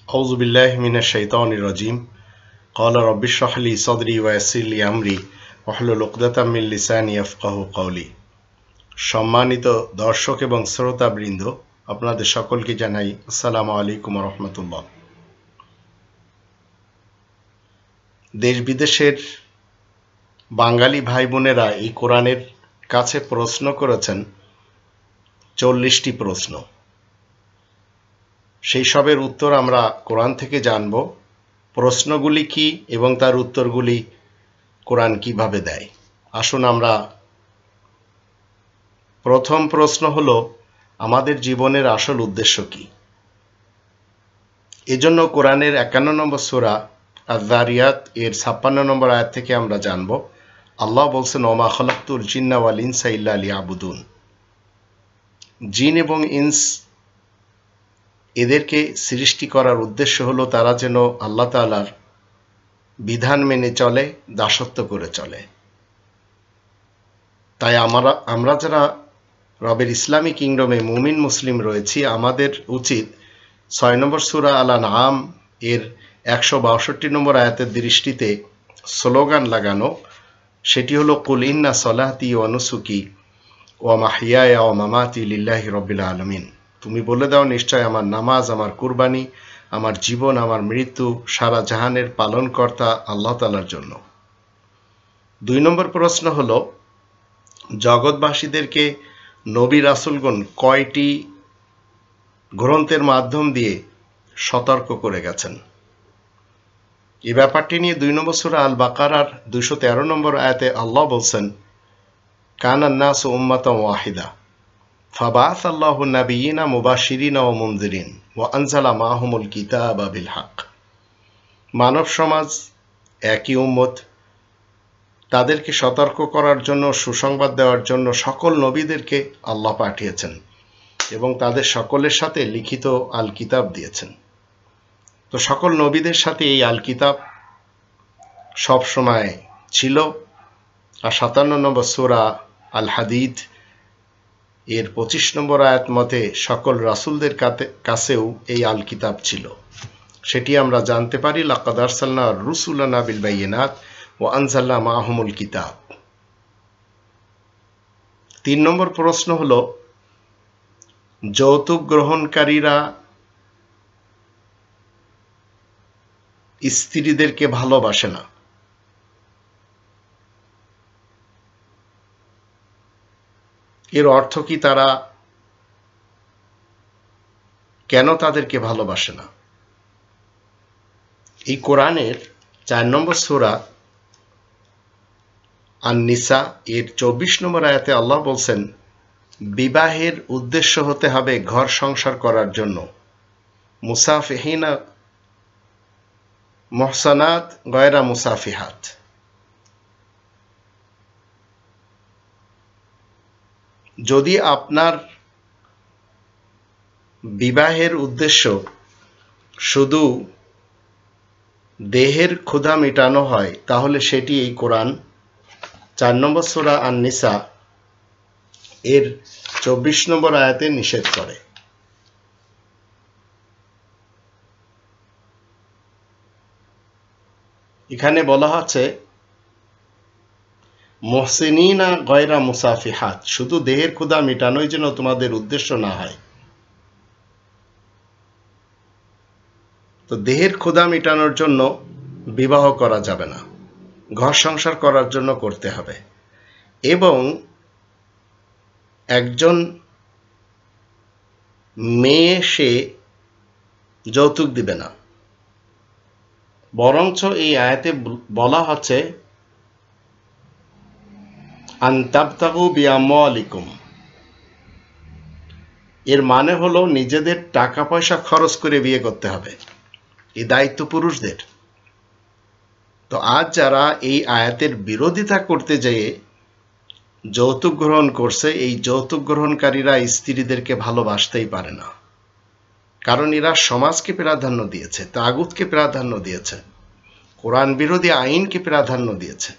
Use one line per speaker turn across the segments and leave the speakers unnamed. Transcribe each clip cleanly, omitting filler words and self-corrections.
أعوذ بالله من الشيطان الرجيم قال رب اشرح لي صدري ويسر لي أمري واحلل عقدة من লিসানি يفقهوا قولي। সম্মানিত দর্শক এবং শ্রোতাবৃন্দ, আপনাদের সকলকে জানাই আসসালামু আলাইকুম ওয়া রাহমাতুল্লাহ। দেশ বিদেশের বাঙালি ভাই বোনেরা এই কোরআনের কাছে প্রশ্ন করেছেন 40টি প্রশ্ন। সেই সবের উত্তর আমরা কোরআন থেকে জানব। প্রশ্নগুলি কি এবং তার উত্তরগুলি কোরআন কিভাবে দেয়। আসুন আমরা প্রথম প্রশ্ন হলো, আমাদের জীবনের আসল উদ্দেশ্য কি? এজন্য কোরআনের 51 নম্বর সূরা আয-যারিয়াত এর 56 নম্বর আয়াত থেকে আমরা জানব। আল্লাহ বলছেন, ওমা খালাকতুল জিন্না ওয়াল ইনসা ইল্লা লিয়াবুদুন। জিন এবং ইনস এদেরকে সৃষ্টি করার উদ্দেশ্য হলো তারা যেন আল্লাহ তাআলার বিধান মেনে চলে, দাসত্ব করে চলে। তাই আমরা যারা রবের ইসলামী কিংডমে মুমিন মুসলিম রয়েছি, আমাদের উচিত 6 নম্বর সূরা আল-আনআম এর 162 নম্বর আয়াতের দৃষ্টিতে স্লোগান লাগানো। সেটি হলো, কুল ইন্না সলাতি ওয়া নুসুকি ওয়া মাহইয়ায়া ওয়া মামাতি লিল্লাহি রাব্বিল আলামিন। তুমি বলে দাও, নিশ্চয় আমার নামাজ, আমার কুরবানি, আমার জীবন, আমার মৃত্যু সারা জাহানের পালনকর্তা আল্লাহ তাআলার জন্য। 2 নম্বর প্রশ্ন হলো, জগৎবাসীদেরকে নবী রাসূলগণ কয়টি গ্রন্থের মাধ্যম দিয়ে সতর্ক করে গেছেন? এই ব্যাপারটি নিয়ে 2 নম্বর সূরা আল বাকারার 213 নম্বর আয়াতে আল্লাহ বলছেন, কানান নাসু উম্মাতান ওয়াহিদা ফাবাআসাল্লাহু নাবিয়্যিনা মুবাশশিরিনা ওয়া মুনযিরিন ওয়া আনজালা মাআহুমুল কিতাবা বিল হক। মানব সমাজ একই উম্মত, তাদেরকে সতর্ক করার জন্য, সুসংবাদ দেওয়ার জন্য সকল নবীদেরকে আল্লাহ পাঠিয়েছেন এবং তাদের সকলের সাথে লিখিত আল কিতাব দিয়েছেন। তো সকল নবীদের সাথে এই আল কিতাব সব সময় ছিল। আর 57 নম্বর সূরা আল হাদিদ এর 25 নম্বর আয়াত মতে সকল রাসূলদের কাছেও এই আল কিতাব ছিল। সেটি আমরা জানতে পারি, লাকাদ আরসালনা রুসুলানা বিল বাইয়িনাত ওয়া আনজালনা মাআহুমুল কিতাব। 3 নম্বর প্রশ্ন হলো, যৌতুক গ্রহণকারীরা স্ত্রীদেরকে ভালোবাসে না। এর অর্থ কি? তারা কেন তাদেরকে ভালোবাসে না? এই কোরআনের 4 নম্বর সূরা আন-নিসা এর 24 নম্বর আয়াতে আল্লাহ বলছেন, বিবাহের উদ্দেশ্য হতে হবে ঘর সংসার করার জন্য। মুসাফিহিনা মুহসানাত গায়রা মুসাফিহাত। যদি আপনার বিবাহের উদ্দেশ্য শুধু দেহের ক্ষুধা মেটানো হয়, তাহলে সেটি এই কোরআন 4 নম্বর সূরা আন-নিসা এর 24 নম্বর আয়াতে নিষেধ করে। এখানে বলা হচ্ছে মুহসিনিনা গায়রা মুসাফিহাত, শুধু দেহের ক্ষুধা মেটানোই যেন তোমাদের উদ্দেশ্য না হয়। তো দেহের ক্ষুধা মেটানোর জন্য বিবাহ করা যাবে না, ঘর সংসার করার জন্য করতে হবে। এবং একজন মেয়ে সে যৌতুক দিবে না, বরঞ্চ এই আয়াতে বলা হচ্ছে আন তাবতাগু বিআমওয়ালিকুম। এর মানে হলো নিজেদের টাকা পয়সা খরচ করে বিয়ে করতে হবে। এই দায়িত্ব পুরুষদের। তো আজ যারা এই আয়াতের বিরোধিতা করতে যেয়ে যৌতুক গ্রহণ করছে, এই যৌতুক গ্রহণকারীরা স্ত্রীদেরকে ভালোবাসতেই পারে না। কারণ এরা সমাজকে প্রাধান্য দিয়েছে, তাগুতকে প্রাধান্য দিয়েছে, কোরআন বিরোধী আইনকে প্রাধান্য দিয়েছে।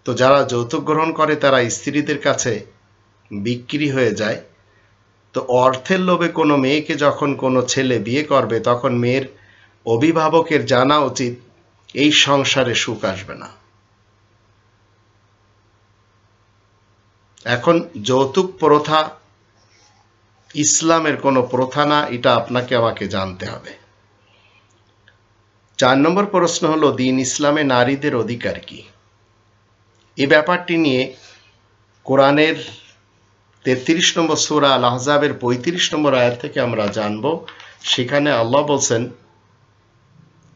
তো যারা যৌতুক গ্রহণ করে তারা স্ত্রীদের কাছে বিক্রি হয়ে যায়। তো তো অর্থের লোভে কোনো মেয়েকে যখন কোনো ছেলে বিয়ে করবে তখন মেয়ের অভিভাবকের জানা উচিত এই সংসারে সুখ আসবে না। এখন যৌতুক প্রথা ইসলামের কোনো প্রথা না, এটা আপনাকে আমাকে জানতে হবে। 4 নম্বর প্রশ্ন হলো, দ্বীন ইসলামে নারীদের অধিকার কি? এই ব্যাপারটি নিয়ে কোরআনের 33 নম্বর সূরা আল আহজাবের 35 নম্বর আয়াত থেকে আমরা জানব। সেখানে আল্লাহ বলছেন,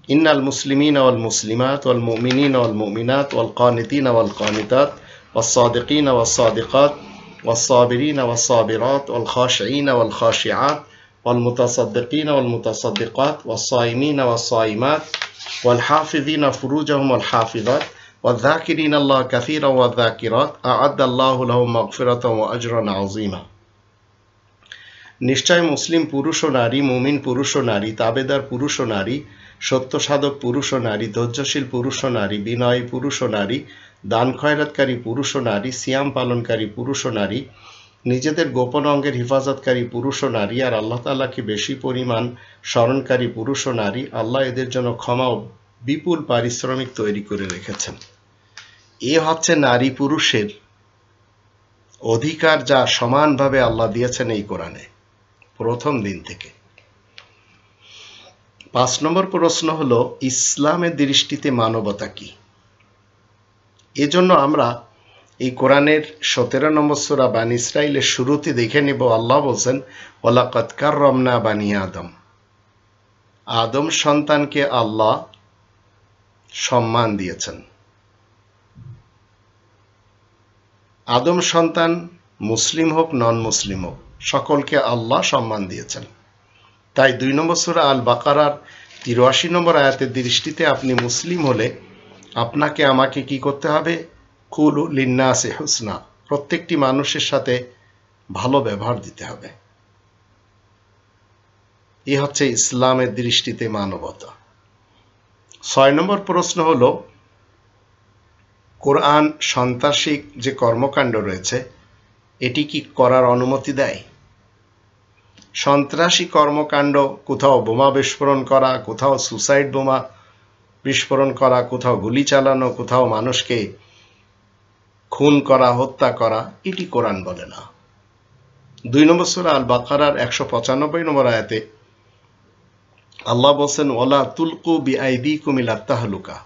ইন্নাল মুসলিমিনা ওয়াল মুসলিমাত ওয়াল মুমিনিনা ওয়াল মুমিনাত ওয়াল কানিতিনা ওয়াল কানিতাত ওয়াস সাদিকিনা ওয়াস সাদিকাত ওয়াস সাবিরিনা ওয়াস সাবিরাত ওয়াল খাশিঈনা ওয়াল খাশিআত ওয়াল মুতাসাদ্দিকিনা ওয়াল মুতাসাদ্দিকাত ওয়াস সাইমিনা ওয়াস সাইমাত ওয়াল হাফিযিনা ফুরুজাহুম ওয়াল হাফিযাত والذاكرين الله كثيرا والذاكرات أعد الله لهم مغفرة وأجرا عظيما। নিশ্চয় মুসলিম পুরুষ ও নারী, মুমিন পুরুষ ও নারী, তাবেদার পুরুষ ও নারী, সত্য সাধক পুরুষ ও নারী, ধৈর্যশীল পুরুষ ও নারী, বিনয়ী পুরুষ ও নারী, দান খয়রাতকারী পুরুষ ও নারী, সিয়াম পালনকারী পুরুষ ও নারী, নিজেদের গোপন অঙ্গের হিফাজতকারী পুরুষ ও নারী, আর আল্লাহ তাআলাকে বেশি পরিমাণ স্মরণকারী পুরুষ ও নারী, আল্লাহ এদের জন্য ক্ষমা ও বিপুল পারিশ্রমিক তৈরি করে রেখেছেন। এ হচ্ছে নারী পুরুষের অধিকার, যা সমানভাবে আল্লাহ দিয়েছেন এই কোরআনে প্রথম দিন থেকে। 5 নম্বর প্রশ্ন হলো, ইসলামের দৃষ্টিতে মানবতা কি? এজন্য আমরা এই কোরআনের 17 নম্বর সূরা বানী ইসরাঈলের শুরুতে দেখে নেব, আল্লাহ বলছেন, ওয়ালাকাদ কাররামনা বানী আদম। আদম সন্তানকে আল্লাহ সম্মান দিয়েছেন। আদম সন্তান মুসলিম হোক নন মুসলিম হোক, সকলকে আল্লাহ সম্মান দিয়েছেন। তাই 2 নম্বর সূরা আল বাকারার 83 নম্বর আয়াতের দৃষ্টিতে আপনি মুসলিম হলে আপনাকে আমাকে কি করতে হবে? কুলু লিন্নাসি হুসনা, প্রত্যেকটি মানুষের সাথে ভালো ব্যবহার দিতে হবে। এই হচ্ছে ইসলামের দৃষ্টিতে মানবতা। 6 নম্বর প্রশ্ন হলো, কোরআন সন্ত্রাসী যে কর্মকাণ্ড রয়েছে এটি কি করার অনুমতি দেয়? সন্ত্রাসী কর্মকাণ্ড, কোথাও বোমা বিস্ফোরণ করা, কোথাও সুসাইড বোমা বিস্ফোরণ করা, কোথাও গুলি চালানো, কোথাও মানুষকে খুন করা, হত্যা করা, এটি কোরআন বলে না। 2 নম্বর সূরা আল বাকারার 195 নম্বর আয়াতে আল্লাহ বলছেন, ওয়ালা তুলকু বিআইদিকুম ইলা তাহলুকা,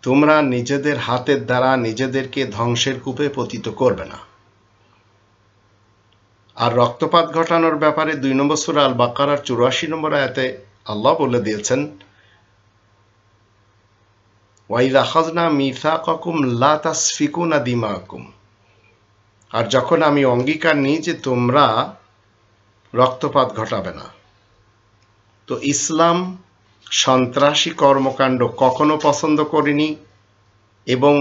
তোমরা নিজেদের হাতের দ্বারা নিজেদেরকে ধ্বংসের কূপে পতিত করবে না। আর রক্তপাত ঘটানোর ব্যাপারে 2 নম্বর সূরা আল বাকারার 84 নম্বর আয়াতে আল্লাহ বলে দিয়েছেন, ওয়াইযা আখাযনা মিসাকাকুম লা তাসফিকুনা দিমাকুম, আর যখন আমি অঙ্গীকার নিই যে তোমরা রক্তপাত ঘটাবে না। তো ইসলাম সন্ত্রাসী কর্মকাণ্ড কখনো পছন্দ করেনি এবং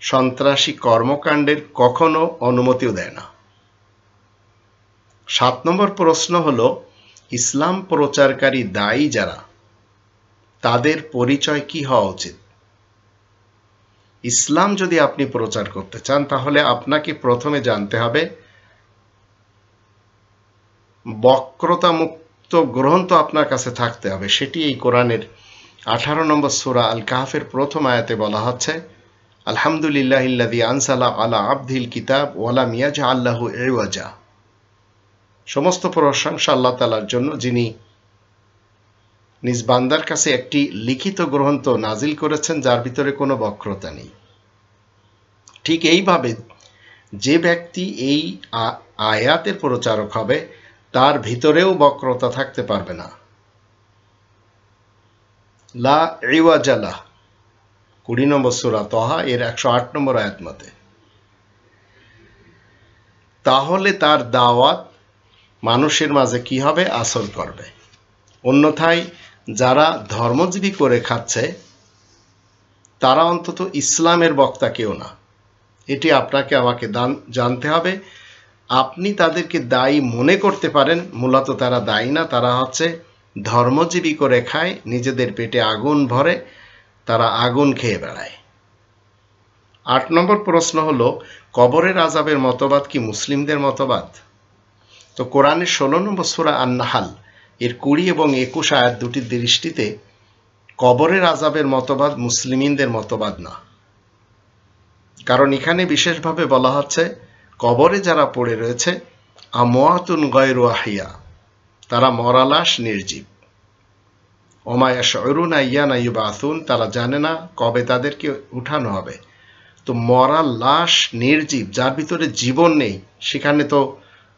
সন্ত্রাসী কর্মকাণ্ডের কখনো অনুমতিও দেয় না। 7 নম্বর প্রশ্ন হলো, ইসলাম প্রচারকারী দায়ী যারা, তাদের পরিচয় কি হওয়া উচিত? ইসলাম যদি আপনি প্রচার করতে চান তাহলে আপনাকে প্রথমে জানতে হবে বক্রতা মুক্ত গ্রন্থ আপনার কাছে থাকতে হবে। সেটি এই কোরআনের 18 নম্বর সূরা আল কাহফের প্রথম আয়াতে বলা হচ্ছে, আলহামদুলিল্লাহিল্লাযী আনসালা আলা আবদিল কিতাব ওয়া লাম ইয়াজআল লাহু ইওয়াজা। সমস্ত প্রশংসা আল্লাহ তাআলার জন্য, যিনি নিজ বান্দার কাছে একটি লিখিত গ্রন্থ নাজিল করেছেন যার ভিতরে কোনো বক্রতা নেই। ঠিক এইভাবে যে ব্যক্তি এই আয়াতের প্রচারক হবে তার ভিতরেও বক্রতা থাকতে পারবে না। লা ইওয়াজা লাহ, 20 নম্বর সূরা তহা এর 108 নম্বর আয়াত মতে। তাহলে তার দাওয়াত মানুষের মাঝে কি হবে? আসর করবে। অন্যথায় যারা ধর্মজীবী করে খাচ্ছে তারা অন্তত ইসলামের বক্তা কেউ না। এটি আপনাকে আমাকে জানতে হবে। আপনি তাদেরকে দায়ী মনে করতে পারেন, মূলত তারা দায়ী না, তারা হচ্ছে ধর্মজীবী করে খায়, নিজেদের পেটে আগুন ভরে, তারা আগুন খেয়ে বেড়ায়। 8 নম্বর প্রশ্ন হলো, কবরের আযাবের মতবাদ কি মুসলিমদের মতবাদ? তো কোরআনের 16 নম্বর সূরা আন-নাহাল এর 20 এবং 21 আয়াত দুটির দৃষ্টিতে কবরের আযাবের মতবাদ মুসলিমিনদের মতবাদ না, কারণ এখানে বিশেষভাবে বলা হচ্ছে কবরে যারা পড়ে রয়েছে আমওয়াতুন গায়রু আহিয়া, তারা মরা লাশ, নির্জীব। ওমা ইয়াশউরুনা আইয়ানা ইউবাসুন, তারা জানে না কবে তাদেরকে উঠানো হবে। তো মরা লাশ, নির্জীব, যার ভিতরে জীবন নেই, সেখানে তো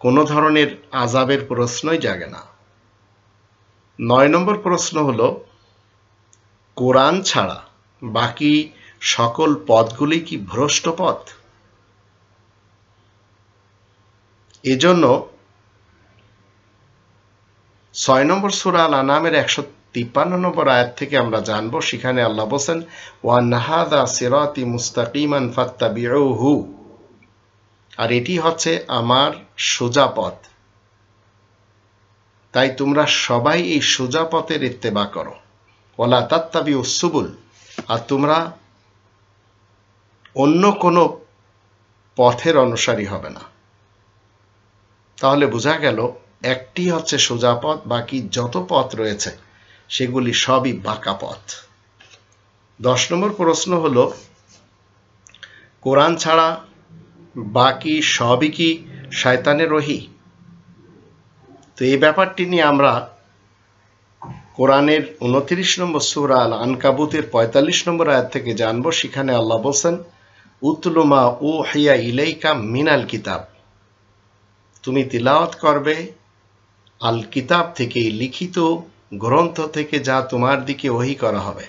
কোনো ধরনের আযাবের প্রশ্নই জাগে না। 9 নম্বর প্রশ্ন হলো, কোরআন ছাড়া বাকি সকল পথগুলি কি ভ্রষ্ট পথ? এজন্য 6 নম্বর সূরা আল-আনআমের 153 নম্বর আয়াত থেকে আমরা জানবো, সেখানে আল্লাহ বলেন ওয়ান্না হাযা সিরাতি মুস্তাকিমান ফাত্তাবিউহু, আর এটি হচ্ছে আমার সোজা পথ, তাই তোমরা সবাই এই সোজা পথের ইত্তেবা করো। ওয়ালা তাত্তাবিউস সুবুল, আর তোমরা অন্য কোনো পথের অনুসারী হবে না। তাহলে বোঝা গেল একটি হচ্ছে সোজা পথ, বাকি যত পথ রয়েছে সেগুলি সবই বাঁকা পথ। 10 নম্বর প্রশ্ন হলো, কোরআন ছাড়া বাকি সবই কি শয়তানের ওহী? তো এই ব্যাপারটি নিয়ে আমরা কোরআনের 29 নম্বর সূরা আল-আনকাবুতের 45 নম্বর আয়াত থেকে জানবো, সেখানে আল্লাহ বলেন উতলু মা উহিয়া ইলাইকা মিনাল কিতাব, তুমি তিলাওয়াত করবে আল কিতাব থেকে, লিখিত গ্রন্থ থেকে যা তোমার দিকে ওহী করা হবে।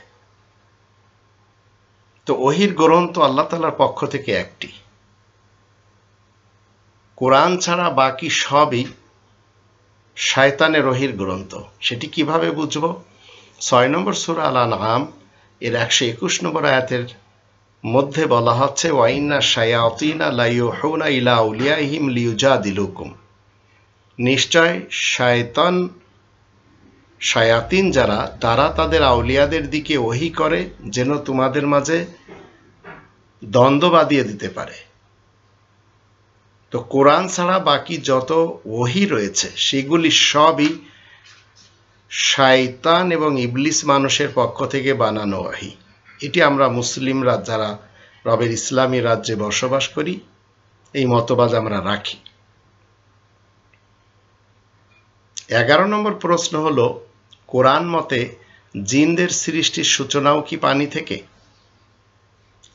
তো ওহীর গ্রন্থ আল্লাহ তাআলার পক্ষ থেকে একটি, কোরআন ছাড়া বাকি সবই শয়তানের ওহীর গ্রন্থ। সেটি কিভাবে বুঝবো? 6 নম্বর সূরা আল-আনআম এর 121 নম্বর আয়াতের মধ্যে বলা হচ্ছে ওয়াইন্না শায়াতিনা লা ইউহুনা ইলা আউলিয়াহিম লিউজাদিলুকুম, নিশ্চয় শায়াতিন যারা, তারা তাদের আউলিয়াদের দিকে ওহী করে যেন তোমাদের মাঝে দ্বন্দ্ব বাঁধিয়ে দিতে পারে। তো কোরআন ছাড়া বাকি যত ওহী রয়েছে সেগুলি সবই শয়তান এবং ইবলিস মানুষের পক্ষ থেকে বানানো ওহী। এটি আমরা মুসলিমরা যারা রবের ইসলামী রাজ্যে বসবাস করি এই মতবাদ আমরা রাখি। 11 নম্বর প্রশ্ন হলো, কোরআন মতে জিনদের সৃষ্টির সূচনাও কি পানি থেকে?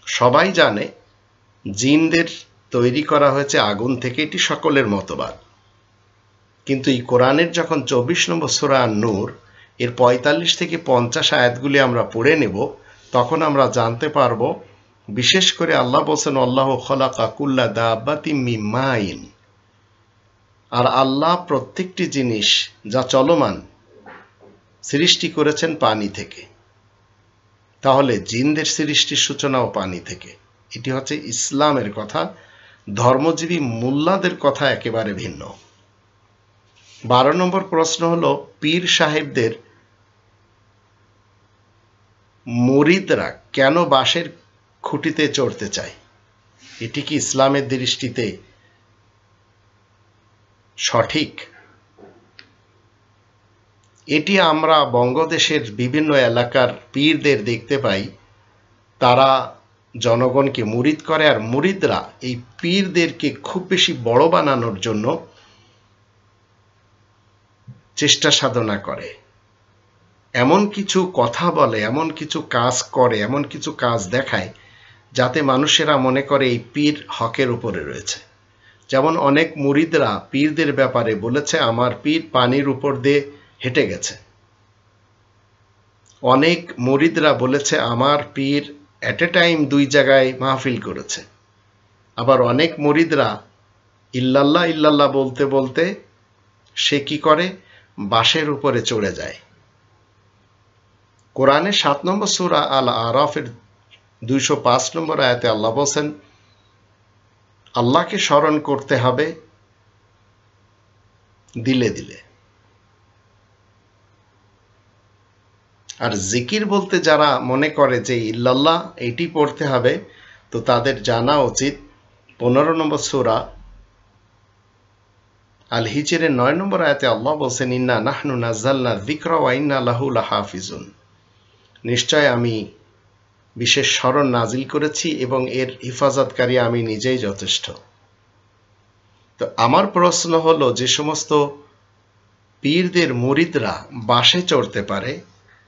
সবাই জানে জিনদের তৈরি করা হয়েছে আগুন থেকে, এটি সকলের মতবাদ। কিন্তু এই কোরআনের যখন 24 নম্বর সূরা আন-নূর এর 45 থেকে 50 আয়াতগুলি আমরা পড়ে নেব, তখন আমরা জানতে পারবো, বিশেষ করে আল্লাহ বলেন আল্লাহু খালাকা কুল্লা দাব্বাতিন মিন মাইন, আর আল্লাহ প্রত্যেকটি জিনিস যা চলমান সৃষ্টি করেছেন পানি থেকে। তাহলে জিনদের সৃষ্টির সূচনাও পানি থেকে। এটি হচ্ছে ইসলামের কথা, ধর্মজীবী মোল্লাদের কথা একেবারে ভিন্ন। 12 নম্বর প্রশ্ন হলো, পীর সাহেবদের মুরিদরা কেন বাঁশের খুঁটিতে চড়তে চায়? এটি কি ইসলামের দৃষ্টিতে সঠিক? এটি আমরা বঙ্গদেশের বিভিন্ন এলাকার পীরদের দেখতে পাই, তারা জনগণকে মুরিদ করে, আর মুরিদরা এই পীরদেরকে খুব বেশি বড় বানানোর জন্য চেষ্টা সাধনা করে, এমন কিছু কথা বলে, এমন কিছু কাজ করে, এমন কিছু কাজ দেখায় যাতে মানুষেরা মনে করে এই পীর হকের উপরে রয়েছে। যেমন অনেক মুরিদরা পীরদের ব্যাপারে বলেছে আমার পীর পানির উপর দিয়ে হেঁটে গেছে। অনেক মুরিদরা বলেছে আমার পীর এট এ টাইম 2 জায়গায় মাহফিল করেছে। আবার অনেক মুরিদরা ইল্লাল্লাহ ইল্লাল্লাহ বলতে বলতে সে কি করে, বাঁশের উপরে চড়ে যায়। কোরআনের 7 নম্বর সূরা আল-আরাফের 205 নম্বর আয়াতে আল্লাহ বলেন আল্লাহকে স্মরণ করতে হবে দিলে দিলে। আর জিকির বলতে যারা মনে করে যে ইল্লাল্লাহ এইটি পড়তে হবে, তো তাদের জানা উচিত 15 নম্বর সূরা আল হিজরের 9 নম্বর আয়াতে আল্লাহ বলছেন ইন্না নাহনু নাযালনা যিকরা ওয়া ইন্না লাহু লাহাফিজুন, নিশ্চয় আমি বিশেষ স্মরণ নাজিল করেছি এবং এর হিফাজতকারী আমি নিজেই যথেষ্ট। তো আমার প্রশ্ন হলো, যে সমস্ত পীরদের মুরিদরা বাসে চড়তে পারে,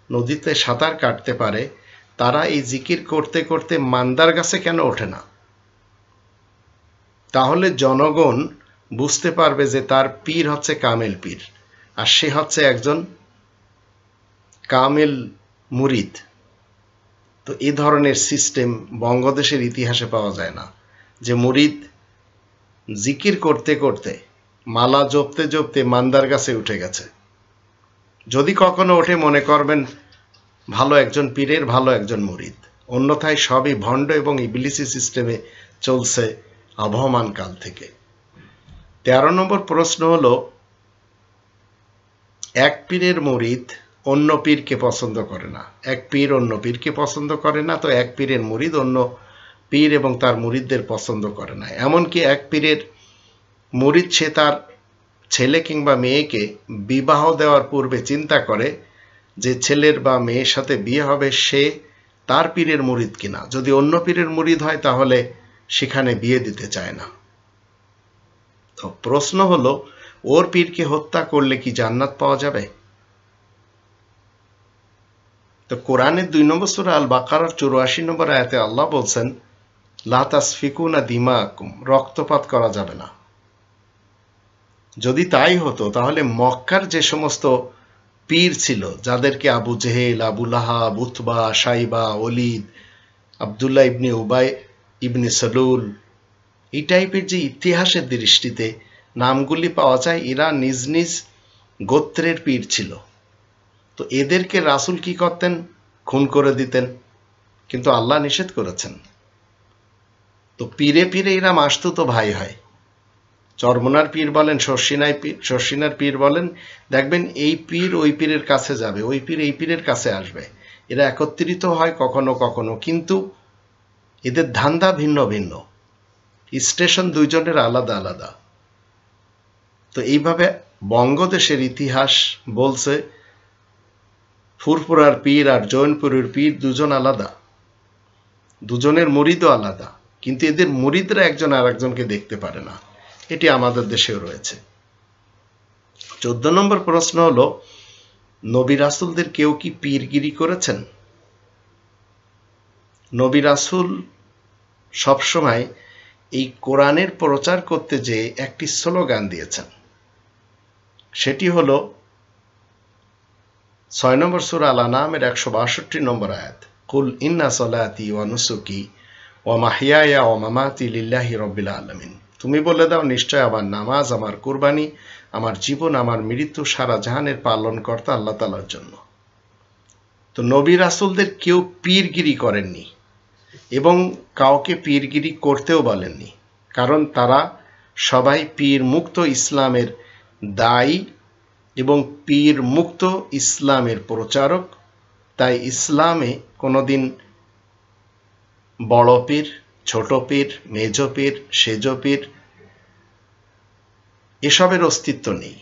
নদীতে সাঁতার কাটতে পারে, তারা এই জিকির করতে করতে মান্দার গাছে কেন ওঠে না? তাহলে জনগণ বুঝতে পারবে যে তার পীর হচ্ছে কামেল পীর, আর সে হচ্ছে একজন কামেল মুরিদ। তো এই ধরনের সিস্টেম বঙ্গদেশের ইতিহাসে পাওয়া যায় না, যে মুরিদ জিকির করতে করতে মালা জপতে জপতে মান্দার গাছে উঠে গেছে। যদি কখনো ওঠে মনে করবেন ভালো একজন পীরের ভালো একজন মুরিদ, অন্যথায় সবই ভণ্ড এবং ইবলিসি সিস্টেমে চলছে আবহমান কাল থেকে। 13 নম্বর প্রশ্ন হলো, এক পীরের মুরিদ অন্য পীরকে পছন্দ করে না, এক পীর অন্য পীরকে পছন্দ করে না, তো এক পীরের মুরিদ অন্য পীর এবং তার মুরিদদের পছন্দ করে না। এমনকি এক পীরের মুরিদ সে তার ছেলে কিংবা মেয়েকে বিবাহ দেওয়ার পূর্বে চিন্তা করে যে ছেলের বা মেয়ের সাথে বিয়ে হবে সে তার পীরের মুরিদ কিনা। যদি অন্য পীরের মুরিদ হয় তাহলে সেখানে বিয়ে দিতে চায় না। তো প্রশ্ন হলো, ওর পীরকে হত্যা করলে কি জান্নাত পাওয়া যাবে? তো কোরআনের 2 নম্বর সূরা আল বাকারার 84 নম্বর আয়াতে আল্লাহ বলছেন লা তাসফিকুনা দিমাকুম, রক্তপাত করা যাবে না। যদি তাই হতো তাহলে মক্কার যে সমস্ত পীর ছিল, যাদেরকে আবু জেহেল, আবু লাহাব, উতবা, শাইবা, ওলিদ, আব্দুল্লাহ ইবনে উবাই ইবনে সালুল, এই টাইপের যে ইতিহাসের দৃষ্টিতে নামগুলি পাওয়া যায়, এরা নিজ নিজ গোত্রের পীর ছিল। তো এদেরকে রাসূল কি করতেন? খুন করে দিতেন, কিন্তু আল্লাহ নিষেধ করেছেন। তো পীরে পীরে এরা মাসতুতো ভাই হয়। চরমনার পীর বলেন, শর্ষিনার পীর বলেন, দেখবেন এই পীর ওই পীরের কাছে যাবে, ওই পীর এই পীরের কাছে আসবে। এরা একত্রিত হয় কখনো কখনো, কিন্তু এদের ধান্দা ভিন্ন ভিন্ন, স্টেশন দুইজনের আলাদা আলাদা। তো এইভাবে বঙ্গদেশের ইতিহাস বলছে ফুরফুরার পীর আর জৈনপুরের পীর দুজন আলাদা, দুজনের মুরিদও আলাদা, কিন্তু এদের মুরিদরা একজন আর একজনকে দেখতে পারে না। এটি আমাদের দেশেও রয়েছে। 14 নম্বর প্রশ্ন হলো, নবী রাসূলদের কেউ কি পীরগিরি করেছেন? নবী রাসূল সবসময় এই কোরআনের প্রচার করতে যে একটি স্লোগান দিয়েছেন, সেটি হলো 6 নম্বর সূরা আল আনামের 162 নম্বর আয়াত, কুল ইন্না সলাতি ওয়া নুসুকি ওয়া মাহইয়ায়া ওয়া মামাতি লিল্লাহি রাব্বিল আলামিন। তুমি বলে দাও, নিশ্চয় আমার নামাজ, আমার কুরবানি, আমার জীবন, আমার মৃত্যু সারা জাহানের পালনকর্তা আল্লাহ তাআলার জন্য। তো নবী রাসূলদের কেউ পীরগিরি করেননি এবং কাউকে পীরগিরি করতেও বলেননি, কারণ তারা সবাই পীর মুক্ত ইসলামের দায়ী এবং পীর মুক্ত ইসলামের প্রচারক। তাই ইসলামে কোনোদিন বড় পীর, ছোট পীর, মেজ পীর, সেজ পীর এসবের অস্তিত্ব নেই।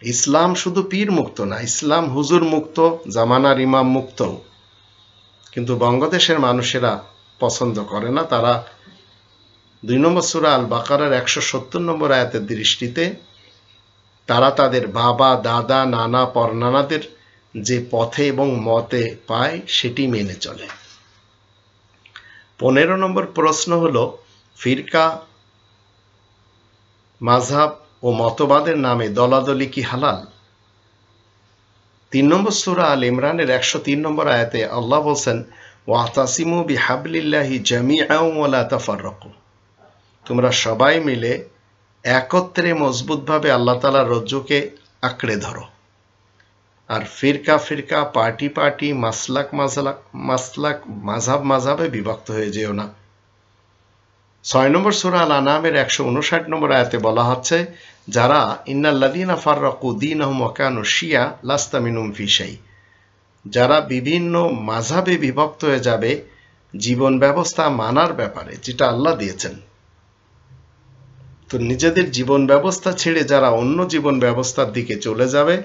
ইসলাম শুধু পীর মুক্ত না, ইসলাম হুজুর মুক্ত, জামানার ইমাম মুক্ত। কিন্তু বঙ্গদেশের মানুষেরা পছন্দ করে না। তারা 2 নম্বর সূরা আল বাকারার 170 নম্বর আয়াতের দৃষ্টিতে তারা তাদের বাবা, দাদা, নানা, পরনানাদের যে পথে এবং মতে পায় সেটি মেনে চলে। 15 নম্বর প্রশ্ন হলো, ফিরকা, মাযহাব ও মতবাদের নামে দলাদলি কি হালাল? 3 নম্বর সূরা আল ইমরানের 103 নম্বর আয়াতে আল্লাহ বলছেন ওয়াতাসিমু বিহাবলিল্লাহি জামিআন ওয়া লা তাফাররাকু, তোমরা সবাই মিলে একত্রে মজবুতভাবে আল্লাহ তাআলার রজ্জুকে আঁকড়ে ধরো। আর ফিরকা ফিরকা, পার্টি পার্টি, মাসলাক মাযহাবে বিভক্ত হয়ে যেও না। 6 নম্বর সূরা আল আনামের 159 নম্বর আয়াতে বলা হচ্ছে, যারা ইন্নাল্লাযীনা ফাররাকু দীনাহুম ওয়া কানু শিয়া লাস্তা মিনহুম ফি শাই, যারা বিভিন্ন মাযহাবে বিভক্ত হয়ে যাবে জীবন ব্যবস্থা মানার ব্যাপারে, যেটা আল্লাহ দিয়েছেন, তো নিজেদের জীবন ব্যবস্থা ছেড়ে যারা অন্য জীবন ব্যবস্থার দিকে চলে যাবে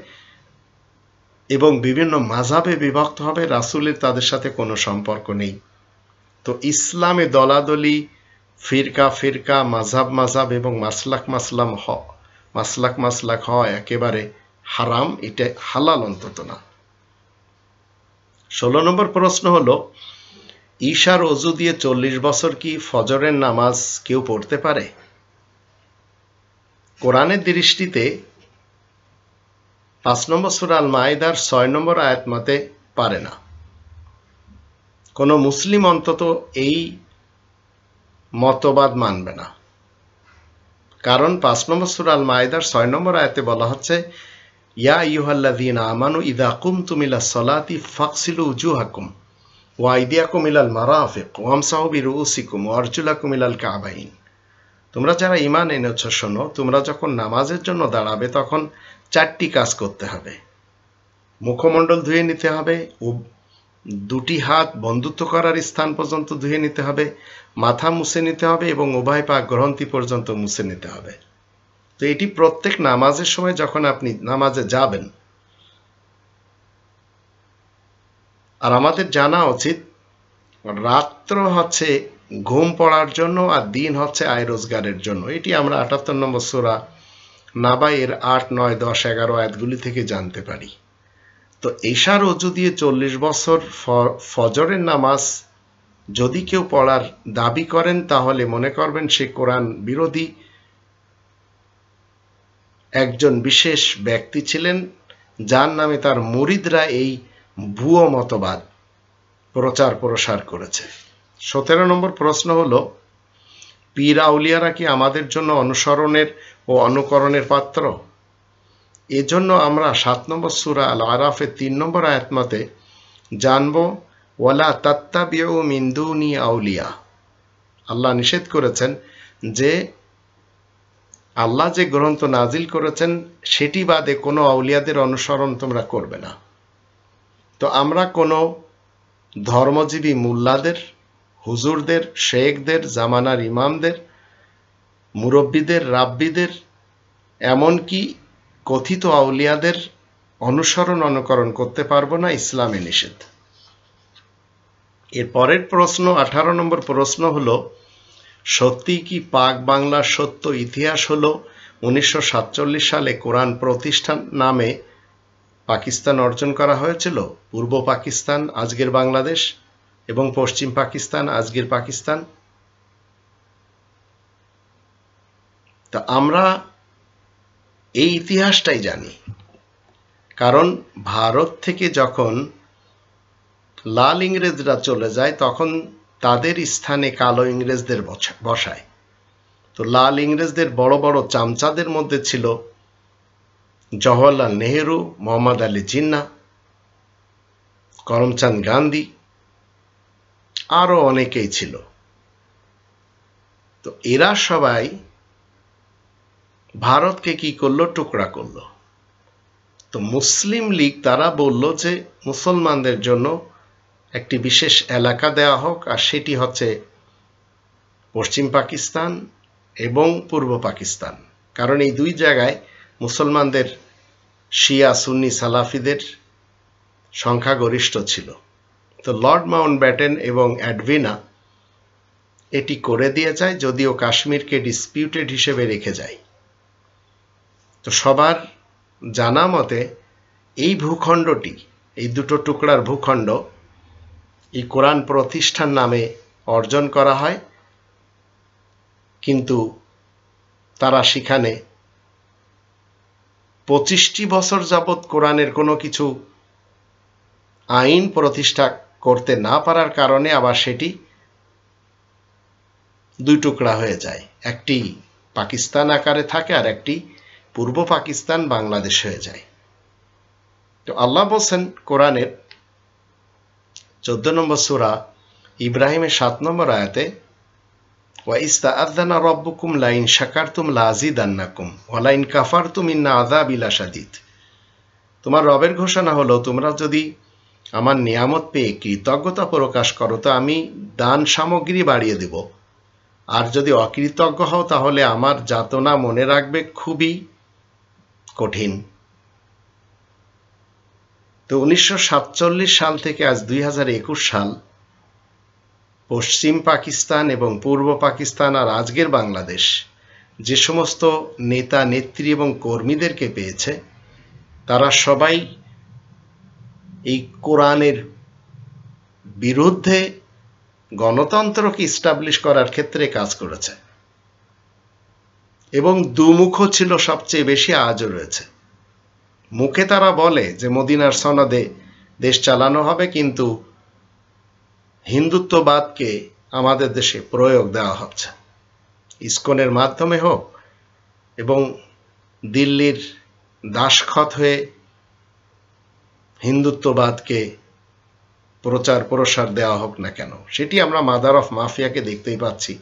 এবং বিভিন্ন মাযহাবে বিভক্ত হবে, রাসূলের তাদের সাথে কোনো সম্পর্ক নেই। তো ইসলামে দলাদলি, ফিরকা ফিরকা, মাযহাব এবং মাসলাক হওয়া একেবারে হারাম, এটা হালাল অন্তত না। 16 নম্বর প্রশ্ন হলো, ঈশার ওযু দিয়ে 40 বছর কি ফজরের নামাজ কেউ পড়তে পারে? কোরআনের দৃষ্টিতে 5 নম্বর সূরা আল মাইদার 6 নম্বর আয়াত মতে পারে না। কোন মুসলিম অন্তত এই মতবাদ মানবে না, কারণ 5 নম্বর সূরা আল মাইদার 6 নম্বর আয়াতে বলা হচ্ছে, ইয়া আইয়ুহাল্লাযীনা আমানু ইযা কুমতুম ইলাস সালাতি ফাগসিলু উজুহাকুম ওয়া আইদিয়াকুম ইলাল মারাফিক ওয়ামসাহু বিরুউসিকুম ওয়া আরজুলাকুম ইলাল কাবাইন। তোমরা যারা ঈমান এনেছো শোনো, তোমরা যখন নামাজের জন্য দাঁড়াবে তখন 4টি কাজ করতে হবে। মুখমণ্ডল ধুয়ে নিতে হবে, দুটি হাত বন্ধুত্ব করার স্থান পর্যন্ত ধুয়ে নিতে হবে, মাথা মুছে নিতে হবে এবং উভয় পা গ্রন্থি পর্যন্ত মুছে নিতে হবে। তো এটি প্রত্যেক নামাজের সময় যখন আপনি নামাজে যাবেন। আর আমাদের জানা উচিত, রাত্র হচ্ছে ঘুম পড়ার জন্য আর দিন হচ্ছে আয় রোজগারের জন্য। এটি আমরা 78 নম্বর সূরা নাবা এর 8, 9, 10, 11 আয়াতগুলি থেকে জানতে পারি। তো ঈশার ওযু দিয়ে 40 বছর ফজরের নামাজ যদি কেউ পড়ার দাবি করেন, তাহলে মনে করবেন সে কোরআন বিরোধী একজন বিশেষ ব্যক্তি ছিলেন, যার নামে তার মুরিদরা এই ভুয়ো মতবাদ প্রচার প্রসার করেছে। 17 নম্বর প্রশ্ন হলো, পীর আউলিয়ারা কি আমাদের জন্য অনুসরণের ও অনুকরণের পাত্র? এজন্য আমরা 7 নম্বর সূরা আল আরাফের 3 নম্বর আয়াত মতে জানব, ওয়ালা তাত্তাবিউ মিন দুনি আউলিয়া। আল্লাহ নিষেধ করেছেন যে আল্লাহ যে গ্রন্থ নাজিল করেছেন সেটি বাদে কোনো আউলিয়াদের অনুসরণ তোমরা করবে না। তো আমরা কোনো ধর্মজীবী মুল্লাদের, হুজুরদের, শেখদের, জামানার ইমামদের, মুরব্বীদের, রাব্বিদের, এমনকি কথিত আউলিয়াদের অনুকরণ করতে পারবো না, ইসলামে নিষেধ। এর পরের প্রশ্ন 18 নম্বর প্রশ্ন হলো, সত্যি কি পাক বাংলার সত্য ইতিহাস হলো 1947 সালে কোরআন প্রতিষ্ঠান নামে পাকিস্তান অর্জন করা হয়েছিল? পূর্ব পাকিস্তান আজকের বাংলাদেশ এবং পশ্চিম পাকিস্তান আজকের পাকিস্তান। তা আমরা এই ইতিহাসটাই জানি, কারণ ভারত থেকে যখন লাল ইংরেজরা চলে যায় তখন তাদের স্থানে কালো ইংরেজদের বসায়। তো লাল ইংরেজদের বড় বড় চামচাদের মধ্যে ছিল জওহরলাল নেহেরু, মোহাম্মদ আলী জিন্নাহ, করমচাঁদ গান্ধী, আরো অনেকেই ছিল। তো এরা সবাই ভারতকে কি করলো? টুকরা করলো। তো মুসলিম লীগ তারা বলল যে মুসলমানদের জন্য একটি বিশেষ এলাকা দেওয়া হোক, আর সেটি হচ্ছে পশ্চিম পাকিস্তান এবং পূর্ব পাকিস্তান, কারণ এই দুই জায়গায় মুসলমানদের শিয়া সুন্নি সালাফিদের সংখ্যাগরিষ্ঠ ছিল। তো লর্ড মাউন্টব্যাটেন এবং অ্যাডভিনা এটি করে দিয়ে যায়, যদিও কাশ্মীরকে ডিসপিউটেড হিসেবে রেখে যায়। তো সবার জানা মতে এই ভূখণ্ডটি, এই দুটো টুকরার ভূখণ্ড এই কোরআন প্রতিষ্ঠান নামে অর্জন করা হয়, কিন্তু তারা সেখানে 25টি বছর যাবৎ কোরআনের কোনো কিছু আইন প্রতিষ্ঠা করতে না পারার কারণে আবার সেটি দুই টুকরা হয়ে যায়। একটি পাকিস্তান আকারে থাকে আর একটি পূর্ব পাকিস্তান বাংলাদেশ হয়ে যায়। তো আল্লাহ বলছেন কোরআনের 14 নম্বর সূরা ইব্রাহিমের 7 নম্বর আয়াতে, ওয়া ইস্তাআযানা রাব্বুকুম লাইন শাকারতুম লাযিদান্নাকুম ওয়া লাইন কাফারতুম ইন্না আযাবি লাশাদীদ। তোমার রবের ঘোষণা হলো, তোমরা যদি আমার নিয়ামত পেয়ে কৃতজ্ঞতা প্রকাশ করো তো আমি দান সামগ্রী বাড়িয়ে দেব, আর যদি অকৃতজ্ঞ হও তাহলে আমার যাতনা মনে রাখবে খুবই কঠিন। তো 1947 সাল থেকে আজ 2021 সাল, পশ্চিম পাকিস্তান এবং পূর্ব পাকিস্তান আর আজকের বাংলাদেশ যে সমস্ত নেতা নেত্রী এবং কর্মীদেরকে পেয়েছে, তারা সবাই এই কোরআনের বিরুদ্ধে গণতন্ত্রকে ইস্টাবলিশ করার ক্ষেত্রে কাজ করেছে এবং দুমুখ ছিল সবচেয়ে বেশি, আজও রয়েছে। মুখে তারা বলে যে মদিনার সনদে দেশ চালানো হবে, কিন্তু হিন্দুত্ববাদকে আমাদের দেশে প্রয়োগ দেওয়া হচ্ছে, ইসকনের মাধ্যমে হোক এবং দিল্লির দাসখত হয়ে হিন্দুত্ববাদকে প্রচার প্রসার দেওয়া হোক না কেন, সেটি আমরা মাদার অফ মাফিয়াকে দেখতেই পাচ্ছি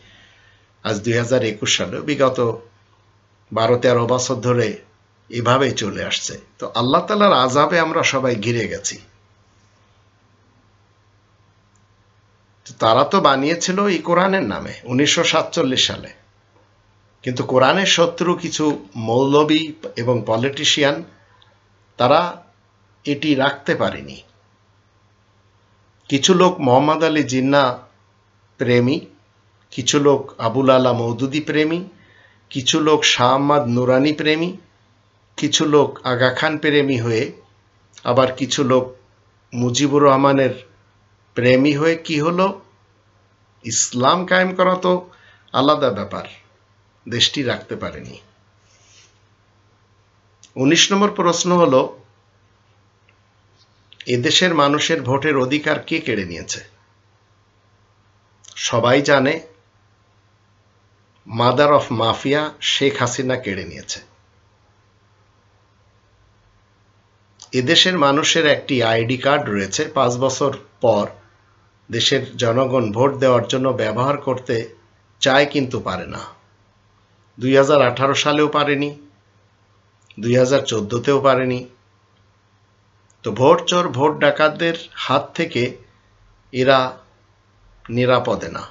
আজ 2021 সালে। বিগত 12-13 বছর ধরে এভাবেই চলে আসছে। তো আল্লাহ তাআলার আযাবে আমরা সবাই ঘিরে গেছি। তারা তো বানিয়েছিল এই কোরআনের নামে 1947 সালে, কিন্তু কোরআনের শত্রু কিছু মৌলবী এবং পলিটিশিয়ান তারা এটি রাখতে পারেনি। কিছু লোক মোহাম্মদ আলী জিন্নাহ প্রেমী, কিছু লোক আবুল আলা মওদুদি প্রেমী, কিছু লোক শাহ আহমদ নুরানি প্রেমী, কিছু লোক আগা খান প্রেমী হয়ে, আবার কিছু লোক মুজিবুর রহমানের প্রেমী হয়ে কি হলো, ইসলাম কায়েম করা তো আলাদা ব্যাপার, দেশটি রাখতে পারেনি। 19 নম্বর প্রশ্ন হলো, এদেশের মানুষের ভোটের অধিকার কে কেড়ে নিয়েছে? সবাই জানে mother of mafia Sheikh Hasina কেড়ে নিয়েছে। এদেশের মানুষের একটি আইডি কার্ড রয়েছে, 5 বছর পর দেশের জনগণ ভোট দেওয়ার জন্য ব্যবহার করতে চায় কিন্তু পারে না। 2018 সালেও পারেনি, 2014তেও পারেনি। তো ভোট চোর ভোট ডাকাতদের হাত থেকে এরা নিরাপদে না।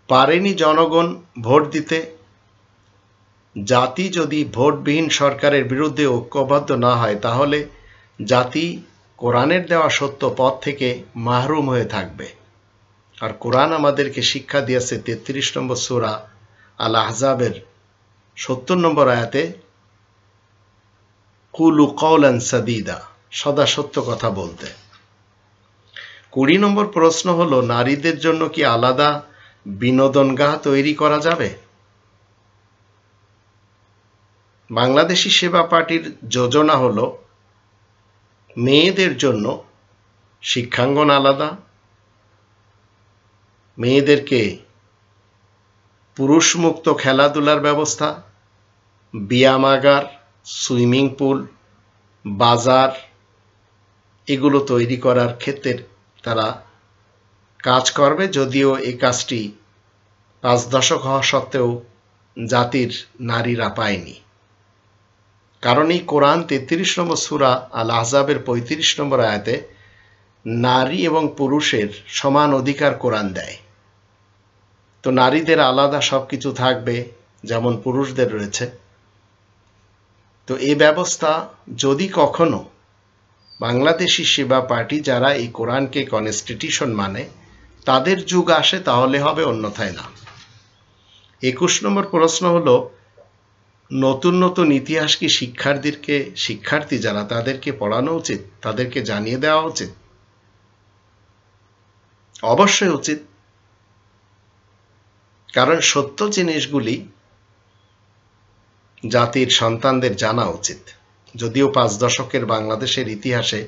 পারেনি জনগণ ভোট দিতে। জাতি যদি ভোটবিহীন সরকারের বিরুদ্ধে ঐক্যবদ্ধ না হয়, তাহলে জাতি কোরআনের দেওয়া সত্য পথ থেকে মাহরুম হয়ে থাকবে। আর কোরআন আমাদেরকে শিক্ষা দিয়েছে 33 নম্বর সূরা আল আহজাবের 70 নম্বর আয়াতে, কুলু কওলান সাদীদা, সদা সত্য কথা বলতে। 20 নম্বর প্রশ্ন হলো, নারীদের জন্য কি আলাদা বিনোদনগাহ তৈরি করা যাবে? বাংলাদেশি সেবা পার্টির যোজনা হলো মেয়েদের জন্য শিক্ষাঙ্গন আলাদা, মেয়েদেরকে পুরুষমুক্ত খেলাধুলার ব্যবস্থা, ব্যায়ামাগার, সুইমিং পুল, বাজার, এগুলো তৈরি করার ক্ষেত্রে তারা কাজ করবে। যদিও এই কাজটি 5 দশক হওয়া সত্ত্বেও জাতির নারীরা পায়নি। কারণ এই কোরআন 33 নম্বর সূরা আল আহজাবের 35 নম্বর আয়াতে নারী এবং পুরুষের সমান অধিকার কোরআন দেয়। তো নারীদের আলাদা সবকিছু থাকবে যেমন পুরুষদের রয়েছে। তো এই ব্যবস্থা যদি কখনো বাংলাদেশি সেবা পার্টি, যারা এই কোরআনকে কনস্টিটিউশন মানে, তাদের যুগ আসে তাহলে হবে, অন্যথায় না। 21 নম্বর প্রশ্ন হলো, নতুন নতুন ইতিহাস কি শিক্ষার্থী যারা তাদেরকে পড়ানো উচিত, তাদেরকে জানিয়ে দেওয়া উচিত? অবশ্যই উচিত। কারণ সত্য জিনিসগুলি জাতির সন্তানদের জানা উচিত। যদিও 5 দশকের বাংলাদেশের ইতিহাসে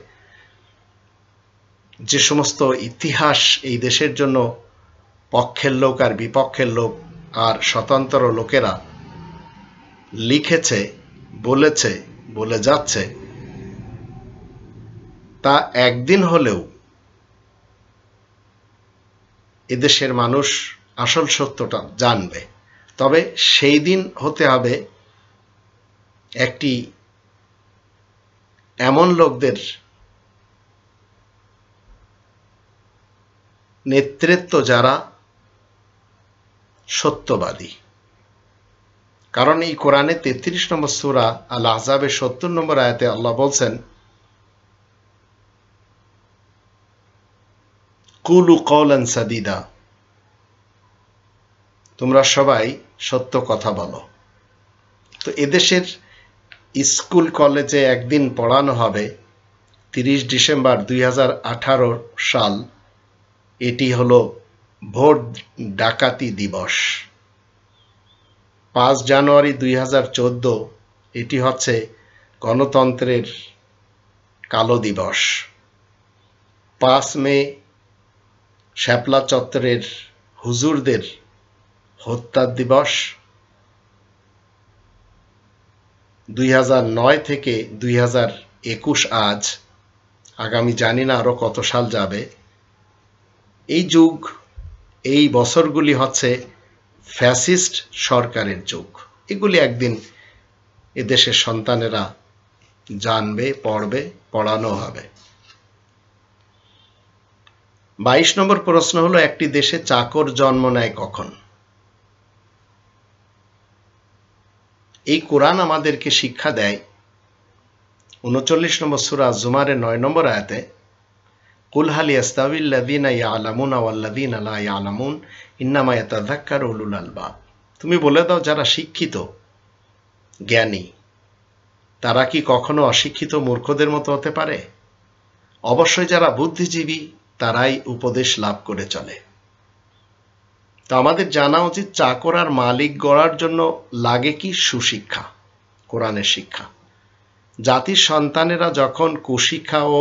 যে সমস্ত ইতিহাস এই দেশের জন্য পক্ষের লোক আর বিপক্ষের লোক আর স্বতন্ত্র লোকেরা লিখেছে, বলেছে, বলে যাচ্ছে, তা একদিন হলেও এদেশের মানুষ আসল সত্যটা জানবে। তবে সেই দিন হতে হবে একটি এমন লোকদের নেতৃত্ব যারা সত্যবাদী। কারণ এই কোরআনে 33 নম্বর সূরা আল আহজাবের 70 নম্বর আয়াতে আল্লাহ বলছেন, কুলু কওলান সাদিদা, তোমরা সবাই সত্য কথা বলো। তো এদেশের স্কুল কলেজে একদিন পড়ানো হবে 30 ডিসেম্বর 2018 সাল, এটি হলো ভোট ডাকাতি দিবস। 5 জানুয়ারি 2014 এটি হচ্ছে গণতন্ত্রের কালো দিবস। 5 মে শাপলা চত্বরের হুজুরদের হত্যা দিবস। 2009 থেকে 2021 আজ, আগামী জানি না আরো কত সাল যাবে। এই যুগ, এই বছরগুলি হচ্ছে ফ্যাসিস্ট সরকারের যুগ। এগুলি একদিন এদেশের সন্তানেরা জানবে, পড়বে, পড়ানো হবে। 22 নম্বর প্রশ্ন হলো, একটি দেশে চাকর জন্ম নেয় কখন? এই কোরআন আমাদেরকে শিক্ষা দেয় 39 নম্বর সূরা জুমারের 9 নম্বর আয়াতে, কুল হাল ইয়াস্তাবিল লাযীনা ইয়ালামুনা ওয়াল লাযীনা লা ইয়ালামুন ইন্নামা ইয়াতাযাক্কারু উলুল আলবাব। তুমি বলে দাও, যারা শিক্ষিত জ্ঞানী তারা কি কখনো অশিক্ষিত মূর্খদের মতো হতে পারে? অবশ্যই যারা বুদ্ধিজীবী তারাই উপদেশ লাভ করে চলে। তো আমাদের জানা উচিত, চাকর আর মালিক গড়ার জন্য লাগে কি? সুশিক্ষা, কোরআনের শিক্ষা। জাতির সন্তানেরা যখন কুশিক্ষা ও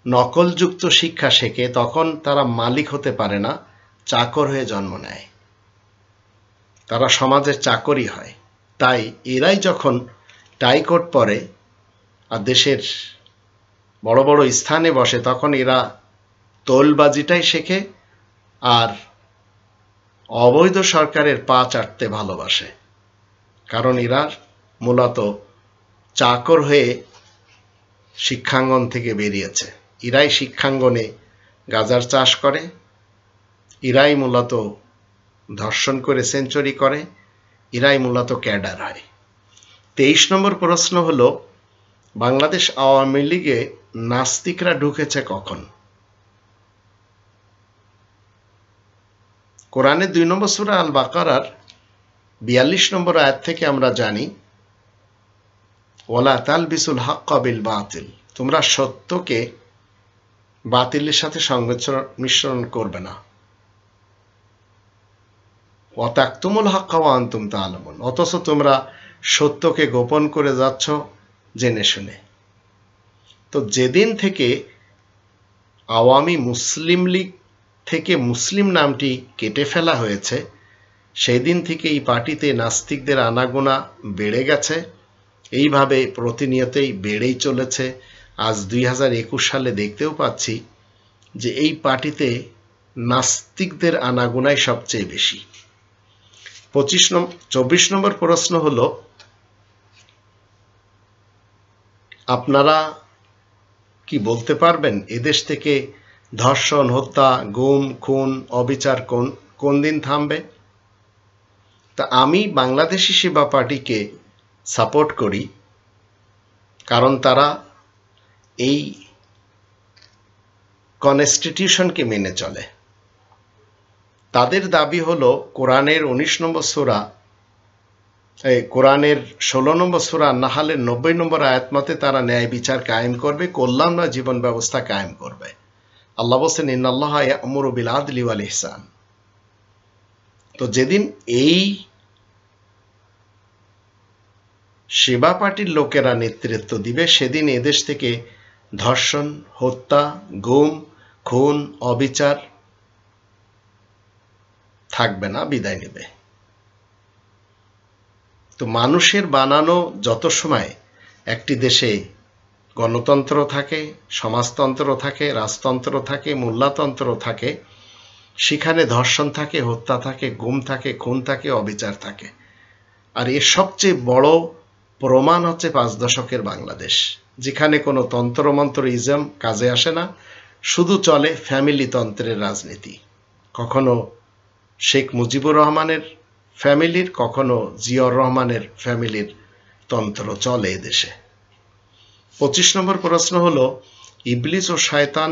নকলযুক্ত শিক্ষা শেখে তখন তারা মালিক হতে পারে না, চাকর হয়ে জন্ম নেয়, তারা সমাজের চাকরই হয়। তাই এরাই যখন টাইকোট পরে আর দেশের বড় বড় স্থানে বসে তখন এরা তোলবাজিটাই শেখে আর অবৈধ সরকারের পা চাটতে ভালোবাসে। কারণ এরা মূলত চাকর হয়ে শিক্ষাঙ্গন থেকে বেরিয়েছে। এরাই শিক্ষাঙ্গনে গাজার চাষ করে, এরাই মূলত ধর্ষণ করে সেঞ্চুরি করে, এরাই মূলত ক্যাডার হয়। 23 নম্বর প্রশ্ন হলো, বাংলাদেশ আওয়ামী লীগে নাস্তিকরা ঢুকেছে কখন? কোরআনের 2 নম্বর সূরা আল বাকারার 42 নম্বর আয়াত থেকে আমরা জানি, ওয়ালা তালবিসুল হাক্কা বিল বাতিল, তোমরা সত্যকে বাতিলের সাথে সংমিশ্রণ করবে না। ওয়া তাকতুমুল হাক্কা ওয়া আনতুম তা'লামুন, অথচ তোমরা সত্যকে গোপন করে যাচ্ছ জেনে শুনে। তো যেদিন থেকে আওয়ামী মুসলিম লীগ থেকে মুসলিম নামটি কেটে ফেলা হয়েছে সেই দিন থেকে এই পার্টিতে নাস্তিকদের আনাগোনা বেড়ে গেছে। এইভাবে প্রতিনিয়তই বেড়েই চলেছে। আজ 2021 সালে দেখতেও পাচ্ছি যে এই পার্টিতে নাস্তিকদের আনাগোনাই সবচেয়ে বেশি। 24 নম্বর প্রশ্ন হলো, আপনারা কি বলতে পারবেন এদেশ থেকে ধর্ষণ, হত্যা, গুম, খুন, অবিচার কোন দিন থামবে? তা আমি বাংলাদেশি সেবা পার্টিকে সাপোর্ট করি, কারণ তারা এই কনস্টিটিউশনকে মেনে চলে। তাদের দাবি হলো কোরআনের 19 নম্বর সূরা, কোরআনের 16 নম্বর সূরা নাহালের 90 নম্বর আয়াত মতে তারা ন্যায় বিচার কায়েম করবে, কল্যাণময় জীবন ব্যবস্থা কায়েম করবে। আল্লাহ বলেন, ইন্নাল্লাহা ইয়া'মুরু বিল আদলি ওয়াল ইহসান। তো যেদিন এই সেবা পার্টির লোকেরা নেতৃত্ব দিবে সেদিন এদেশ থেকে ধর্ষণ, হত্যা, গুম, খুন, অবিচার থাকবে না, বিদায় নেবে। তো মানুষের বানানো যত সময় একটি দেশে গণতন্ত্র থাকে, সমাজতন্ত্র থাকে, রাজতন্ত্র থাকে, মোল্লাতন্ত্র থাকে, সেখানে ধর্ষণ থাকে, হত্যা থাকে, গুম থাকে, খুন থাকে, অবিচার থাকে। আর এর সবচেয়ে বড় প্রমাণ হচ্ছে 5 দশকের বাংলাদেশ, যেখানে কোনো তন্ত্রমন্ত্র ইজম কাজে আসে না, শুধু চলে ফ্যামিলি তন্ত্রের রাজনীতি। কখনো শেখ মুজিবুর রহমানের ফ্যামিলির, কখনো জিয়াউর রহমানের ফ্যামিলির তন্ত্র চলে এদেশে। 25 নম্বর প্রশ্ন হলো, ইবলিস ও শয়তান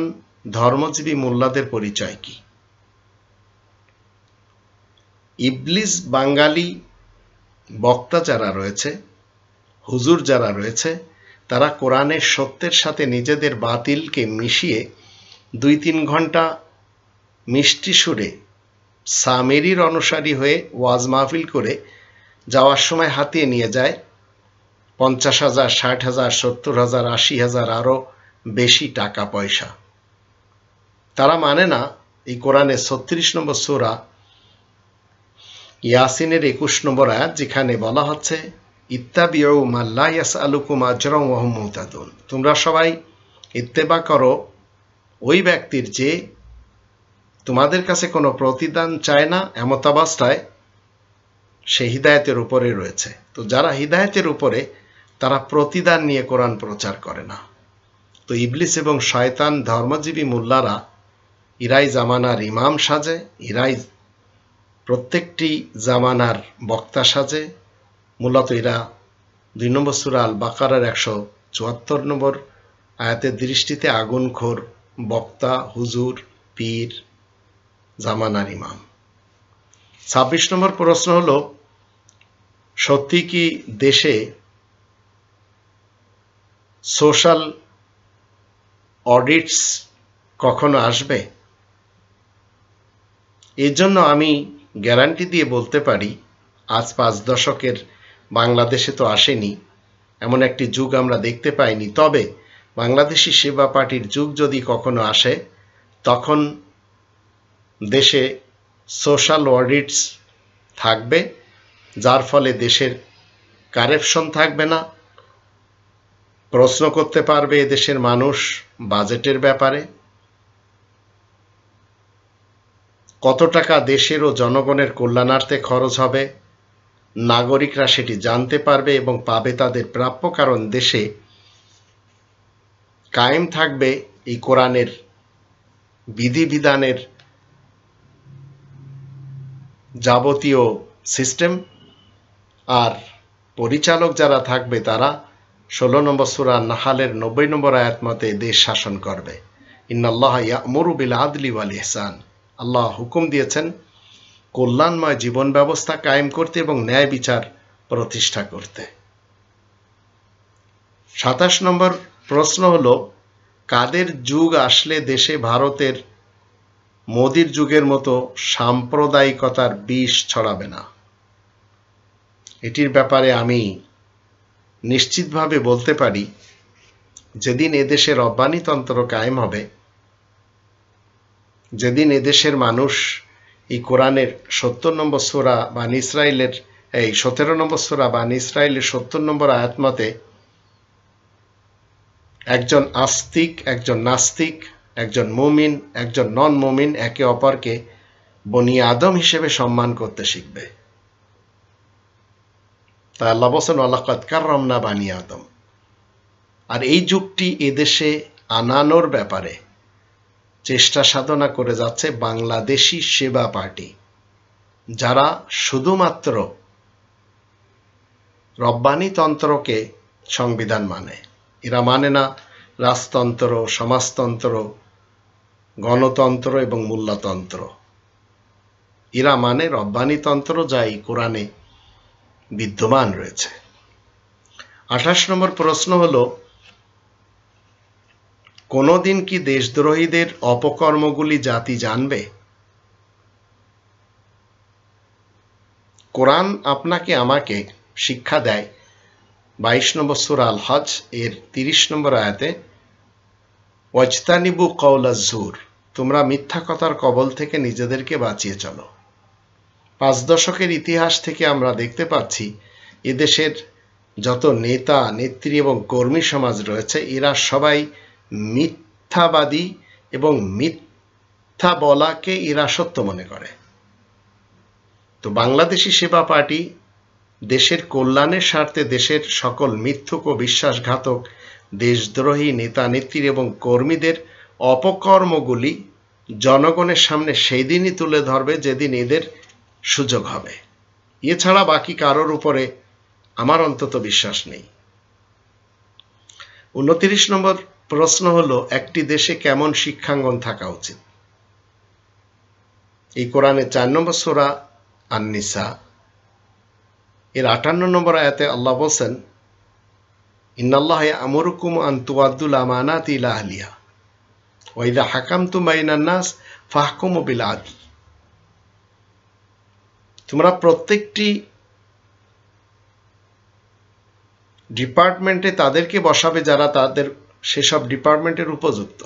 ধর্মজীবী মোল্লাদের পরিচয় কি? ইবলিস বাঙালি বক্তা যারা রয়েছে, হুজুর যারা রয়েছে, তারা কোরআনের সত্যের সাথে নিজেদের বাতিলকে মিশিয়ে 2-3 ঘন্টা মিষ্টি সুরে সামেরির অনুসারী হয়ে ওয়াজ মাহফিল করে যাওয়ার সময় হাতিয়ে নিয়ে যায় 50,000, 60,000, 70,000, 80,000 আরো বেশি টাকা পয়সা। তারা মানে না এই কোরআনের 36 নম্বর সূরা ইয়াসিনের 21 নম্বর আয়াত, যেখানে বলা হচ্ছে ইত্তাবিউ মা লা ইয়াসআলুকুম আজরান ওয়া হুম মুহতাদুন, তোমরা সবাই ইত্তেবা করো ওই ব্যক্তির যে তোমাদের কাছে কোনো প্রতিদান চায় না, এমতাবস্থায় সে হিদায়াতের উপরে রয়েছে। তো যারা হিদায়াতের উপরে, তারা প্রতিদান নিয়ে কোরআন প্রচার করে না। তো ইবলিস এবং শয়তান ধর্মজীবী মোল্লারা ইরাই জামানার ইমাম সাজে, ইরাই প্রত্যেকটি জামানার বক্তা সাজে। মূলত এরা 2 নম্বর সূরা আল বাকারার 174 নম্বর আয়াতের দৃষ্টিতে আগুনখোর বক্তা, হুজুর, পীর, জামানার ইমাম। 26 নম্বর প্রশ্ন হলো, সত্যি কি দেশে সোশ্যাল অডিটস কখনো আসবে? এর জন্য আমি গ্যারান্টি দিয়ে বলতে পারি, আজ 5 দশকের বাংলাদেশে তো আসেনি, এমন একটি যুগ আমরা দেখতে পাইনি। তবে বাংলাদেশি সেবা পার্টির যুগ যদি কখনো আসে, তখন দেশে সোশ্যাল অডিটস থাকবে, যার ফলে দেশের কারাপশন থাকবে না। প্রশ্ন করতে পারবে এদেশের মানুষ বাজেটের ব্যাপারে, কত টাকা দেশের ও জনগণের কল্যাণার্থে খরচ হবে, নাগরিকরা সেটি জানতে পারবে এবং পাবে তাদের প্রাপ্য। কারণ দেশে কায়েম থাকবে এই কোরআনের বিধিবিধানের যাবতীয় সিস্টেম, আর পরিচালক যারা থাকবে তারা 16 নম্বর সূরা নাহালের 90 নম্বর আয়াত মতে দেশ শাসন করবে। ইন্নাল্লাহা ইয়া'মুরু বিল আদলি ওয়াল ইহসান, আল্লাহ হুকুম দিয়েছেন কল্যাণময় জীবন ব্যবস্থা কায়েম করতে এবং ন্যায় বিচার প্রতিষ্ঠা করতে। 27 নম্বর প্রশ্ন হলো, কাদের যুগ আসলে দেশে ভারতের মোদির যুগের মতো সাম্প্রদায়িকতার বিষ ছড়াবে না? এটির ব্যাপারে আমি নিশ্চিতভাবে বলতে পারি, যেদিন এদেশে রব্বানিতন্ত্র কায়েম হবে, যেদিন এদেশের মানুষ এই কোরআনের 70 নম্বর সূরা বানী ইসরাইলের 17 নম্বর সূরা বানী ইসরাইলের 70 নম্বর আয়াত মতে একজন আস্তিক, একজন নাস্তিক, একজন মুমিন, একজন নন মুমিন একে অপরকে বনি আদম হিসেবে সম্মান করতে শিখবে। তা আল্লাহ বলেন ওয়ালাকাদ কাররামনা বানি আদম। আর এই যুগটি এদেশে আনানোর ব্যাপারে চেষ্টা সাধনা করে যাচ্ছে বাংলাদেশি সেবা পার্টি, যারা শুধুমাত্র রব্বানিতন্ত্রকে সংবিধান মানে। এরা মানে না রাজতন্ত্র, সমাজতন্ত্র, গণতন্ত্র এবং মোল্লাতন্ত্র। এরা মানে রব্বানিতন্ত্র, যা এই কোরআনে বিদ্যমান রয়েছে। 28 নম্বর প্রশ্ন হলো, কোনদিন কি দেশদ্রোহীদের অপকর্মগুলি জাতি জানবে? কোরআন আপনাকে আমাকে শিক্ষা দেয় 22 নম্বর সূরা আল হজ এর 30 নম্বর আয়াতে, ওয়াজতানিবু কওলাজ জুর, তোমরা মিথ্যা কথার কবল থেকে নিজেদেরকে বাঁচিয়ে চলো। 5 দশকের ইতিহাস থেকে আমরা দেখতে পাচ্ছি এদেশের যত নেতা, নেত্রী এবং কর্মী সমাজ রয়েছে, এরা সবাই মিথ্যাবাদী এবং মিথ্যা বলাকে এরা সত্য মনে করে। তো বাংলাদেশি সেবা পার্টি দেশের কল্যাণের স্বার্থে দেশের সকল মিথ্যুক ও বিশ্বাসঘাতক দেশদ্রোহী নেতা, নেত্রী এবং কর্মীদের অপকর্মগুলি জনগণের সামনে সেই দিনই তুলে ধরবে যেদিন এদের সুযোগ হবে। এছাড়া বাকি কারোর উপরে আমার অন্তত বিশ্বাস নেই। 29 নম্বর প্রশ্ন হলো, একটি দেশে কেমন শিক্ষাঙ্গন থাকা উচিত? এই কোরআনে 4 নম্বর সূরা আন-নিসা এর 58 নম্বর আয়াতে আল্লাহ বলছেন, ইন্নাল্লাহা ইয়া'মুরুকুম আন তুআদ্দুল আমানাতি ইলা আহলিহা ওয়া ইযা হাকামতুম বাইনান নাস ফাহকুমু বিল আদল। তোমরা প্রত্যেকটি ডিপার্টমেন্টে তাদেরকে বসাবে যারা তাদের সেসব ডিপার্টমেন্টের উপযুক্ত,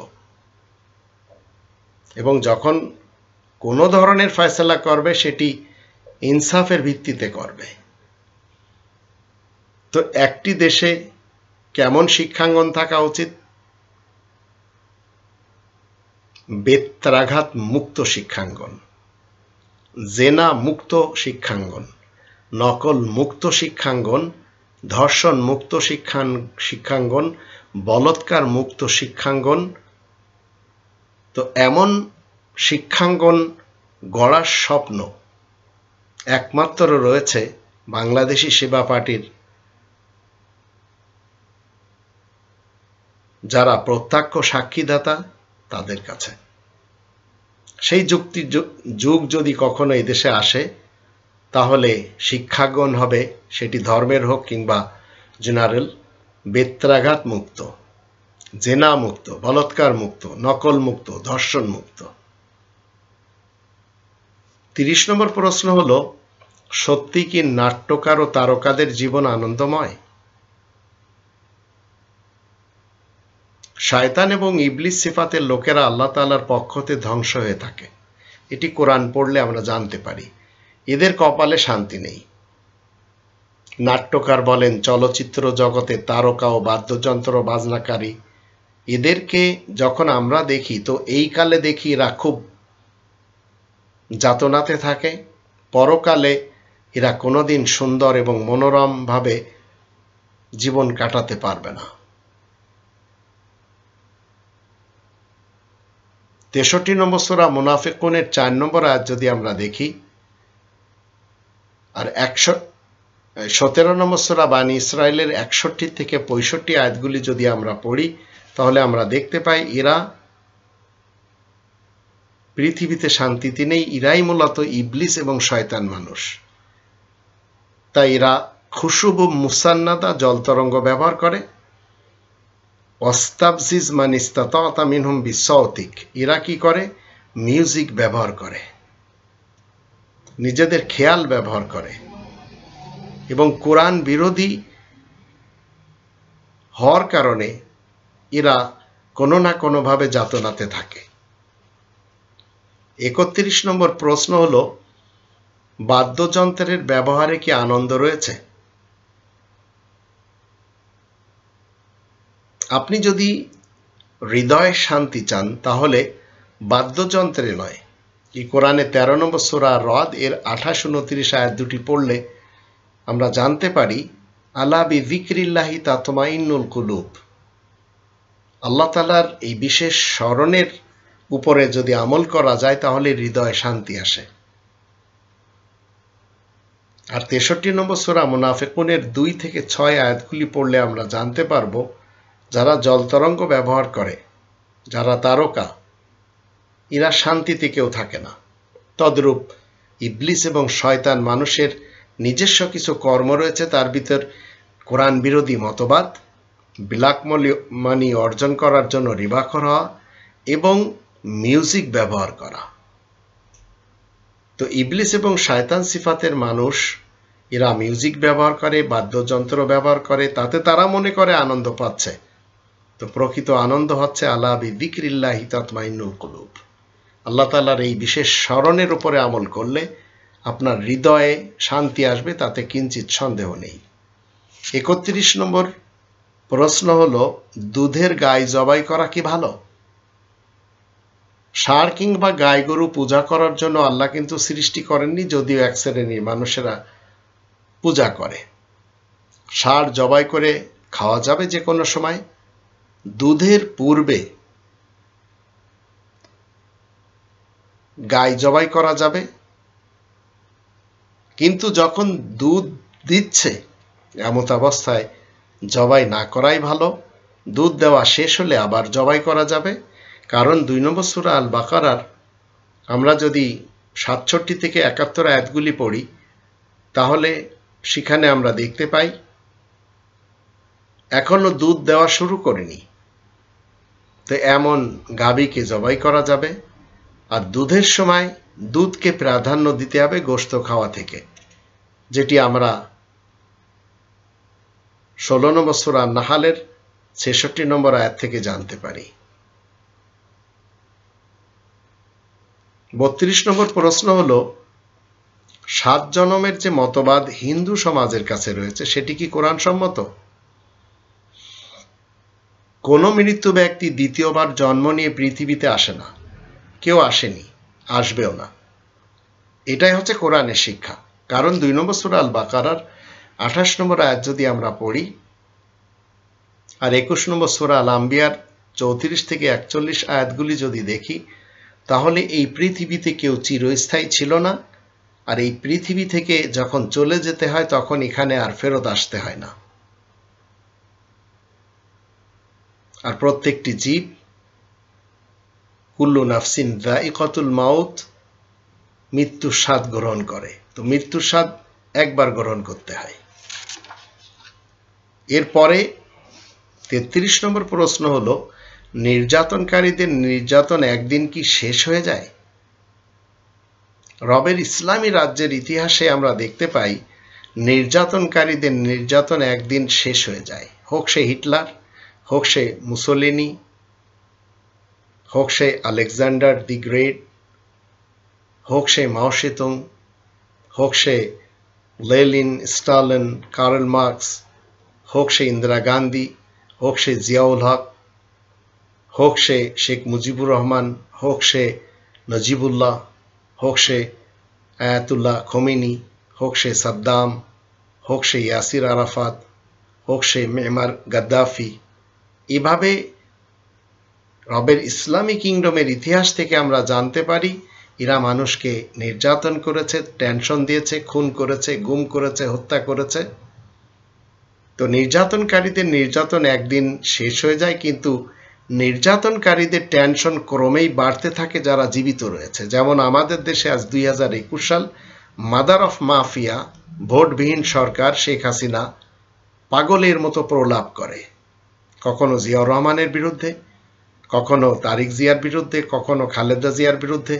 এবং যখন কোনো ধরনের ফয়সালা করবে সেটি ইনসাফের ভিত্তিতে করবে। তো একটি দেশে কেমন শিক্ষাঙ্গন থাকা উচিত? বেত্রাঘাত মুক্ত শিক্ষাঙ্গন, জেনা মুক্ত শিক্ষাঙ্গন, নকল মুক্ত শিক্ষাঙ্গন, ধর্ষণ মুক্ত শিক্ষাঙ্গন, বলৎকার মুক্ত শিক্ষাঙ্গন। তো এমন শিক্ষাঙ্গন গড়ার স্বপ্ন একমাত্র রয়েছে বাংলাদেশি সেবা পার্টির যারা প্রত্যক্ষ সাক্ষীদাতা তাদের কাছে। সেই যুগ যদি কখনো এই দেশে আসে, তাহলে শিক্ষাঙ্গন হবে, সেটি ধর্মের হোক কিংবা জেনারেল, বেত্রাঘাত মুক্ত, জেনা মুক্ত, বলৎকার মুক্ত, নকল মুক্ত, ধর্ষণ মুক্ত। 30 নম্বর প্রশ্ন হলো, সত্যি কি নাট্যকার ও তারকাদের জীবন আনন্দময়? শয়তান এবং ইবলিস সিফাতের লোকেরা আল্লাহ তাআলার পক্ষতে ধ্বংস হয়ে থাকে, এটি কোরআন পড়লে আমরা জানতে পারি। এদের কপালে শান্তি নেই। নাট্যকার বলেন, চলচ্চিত্র জগতে তারকা ও বাদ্যযন্ত্র বাজনাকারী, এদেরকে যখন আমরা দেখি তো এই কালে দেখি এরা খুব যাতনাতে থাকে, পরকালে এরা কোনোদিন সুন্দর এবং মনোরমভাবে জীবন কাটাতে পারবে না। 63 নম্বর সূরা মুনাফিকুনের 4 নম্বর আয়াত যদি আমরা দেখি, আর 17 নম্বর সূরা বানী ইসরাইলের 61 থেকে 65 আয়াতগুলি যদি আমরা পড়ি, তাহলে আমরা দেখতে পাই এরা পৃথিবীতে শান্তিতে নেই। এরাই মূলত ইবলিস এবং শয়তান মানুষ। তাই এরা খুশুবু মুসান্নাদা জলতরঙ্গ ব্যবহার করে, ওয়াস্তাবজিজ মান ইসতাতা মিনহুম বিসওতিক, এরা কি করে? মিউজিক ব্যবহার করে, নিজেদের খেয়াল ব্যবহার করে, এবং কোরআন বিরোধী হওয়ার কারণে এরা কোনো না কোনোভাবে যাতনাতে থাকে। 31 নম্বর প্রশ্ন হলো, বাদ্যযন্ত্রের ব্যবহারে কি আনন্দ রয়েছে? আপনি যদি হৃদয়ে শান্তি চান তাহলে বাদ্যযন্ত্রে নয়, এই কোরআনে 13 নম্বর সূরা রদ এর 28-29 আয়াত দুটি পড়লে আমরা জানতে পারি, আলা বিযিকরিল্লাহি তাতমাইন্নুল কুলুব, আল্লাহ তাআলার এই বিশেষ স্মরণের উপরে যদি আমল করা যায় তাহলে হৃদয়ে শান্তি আসে। আর 63 নম্বর সূরা মুনাফিকুনের 2 থেকে 6 আয়াতগুলি পড়লে আমরা জানতে পারবো, যারা জলতরঙ্গ ব্যবহার করে, যারা তারকা, এরা শান্তিতে কেউ থাকে না। তদ্রূপ ইবলিস এবং শয়তান মানুষের নিজস্ব কিছু কর্ম রয়েছে, তার ভিতর কোরআন বিরোধী মতবাদ, ব্ল্যাক মানি অর্জন করার জন্য রিবা করা এবং মিউজিক ব্যবহার করা। তো ইবলিস এবং শয়তান সিফাতের মানুষ এরা মিউজিক ব্যবহার করে, বাদ্যযন্ত্র ব্যবহার করে, তাতে তারা মনে করে আনন্দ পাচ্ছে। তো প্রকৃত আনন্দ হচ্ছে আলা বিযিকরিল্লাহি তাতমাইন্নুল কুলুব, আল্লাহ তাআলার এই বিশেষ স্মরণের উপরে আমল করলে আপনার হৃদয়ে শান্তি আসবে, তাতে কিঞ্চিত সন্দেহ নেই। 31 নম্বর প্রশ্ন হলো, দুধের গাই জবাই করা কি ভালো? ষাঁড় কিংবা গাই গরু পূজা করার জন্য আল্লাহ কিন্তু সৃষ্টি করেননি, যদিও এক শ্রেণীর মানুষেরা পূজা করে। ষাঁড় জবাই করে খাওয়া যাবে যে কোনো সময়। দুধের পূর্বে গাই জবাই করা যাবে, কিন্তু যখন দুধ দিচ্ছে এমত অবস্থায় জবাই না করাই ভালো। দুধ দেওয়া শেষ হলে আবার জবাই করা যাবে, কারণ 2 নম্বর সূরা আল বাকারার আমরা যদি 67 থেকে 71 আয়াতগুলি পড়ি তাহলে সেখানে আমরা দেখতে পাই এখনো দুধ দেওয়া শুরু করেনি, তো এমন গাভীকে জবাই করা যাবে। আর দুধের সময় দুধকে প্রাধান্য দিতে হবে গোশত খাওয়া থেকে, যেটি আমরা 16 নম্বর সূরা নাহালের 66 নম্বর আয়াত থেকে জানতে পারি। 32 নম্বর প্রশ্ন হলো 7 জন্মের যে মতবাদ হিন্দু সমাজের কাছে রয়েছে সেটি কি কোরআন সম্মত? কোনো মৃত্যু ব্যক্তি দ্বিতীয়বার জন্ম নিয়ে পৃথিবীতে আসে না, কেউ আসেনি, আসবেও না। এটাই হচ্ছে কোরআনের শিক্ষা। কারণ 2 নম্বর সূরা আল বাকারার 28 নম্বর আয়াত যদি আমরা পড়ি আর 21 নম্বর সূরা আল আম্বিয়ার 34 থেকে 41 আয়াতগুলি যদি দেখি তাহলে এই পৃথিবীতে কেউ চিরস্থায়ী ছিল না, আর এই পৃথিবী থেকে যখন চলে যেতে হয় তখন এখানে আর ফেরত আসতে হয় না। আর প্রত্যেকটি জীব কুল্লু নাফসিন যায়িকাতুল মাউত মৃত্যুর স্বাদ গ্রহণ করে, তো মৃত্যুর স্বাদ একবার গ্রহণ করতে হয়। এরপরে 33 নম্বর প্রশ্ন হলো নির্যাতনকারীদের নির্যাতন একদিন কি শেষ হয়ে যায়? রবের ইসলামী রাজ্যের ইতিহাসে আমরা দেখতে পাই নির্যাতনকারীদের নির্যাতন একদিন শেষ হয়ে যায়, হোক সে হিটলার, হোক সে মুসোলিনি, হোক সে আলেকজান্ডার দি গ্রেট, হোক সে মাও সেতুং, হোক সে লেনিন, স্টালিন, কার্ল মার্কস, হোক সে ইন্দিরা গান্ধী, হোক সে জিয়াউল হক, হোক সে শেখ মুজিবুর রহমান, হোক সে নজিবুল্লাহ, হোক সে আয়াতুল্লাহ খোমেনি, হোক সে সাদ্দাম, হোক সে ইয়াসির আরাফাত, হোক সে মেমার গাদ্দাফি। এভাবে রবের ইসলামী কিংডমের ইতিহাস থেকে আমরা জানতে পারি এরা মানুষকে নির্যাতন করেছে, টেনশন দিয়েছে, খুন করেছে, গুম করেছে, হত্যা করেছে। তো নির্যাতনকারীদের নির্যাতন একদিন শেষ হয়ে যায়, কিন্তু নির্যাতনকারীদের টেনশন ক্রমেই বাড়তে থাকে যারা জীবিত রয়েছে। যেমন আমাদের দেশে আজ 2021 সাল মাদার অফ মাফিয়া ভোটবিহীন সরকার শেখ হাসিনা পাগলের মতো প্রলাপ করে, কখনো জিয়াউর রহমানের বিরুদ্ধে, কখনো তারিক জিয়ার বিরুদ্ধে, কখনো খালেদা জিয়ার বিরুদ্ধে,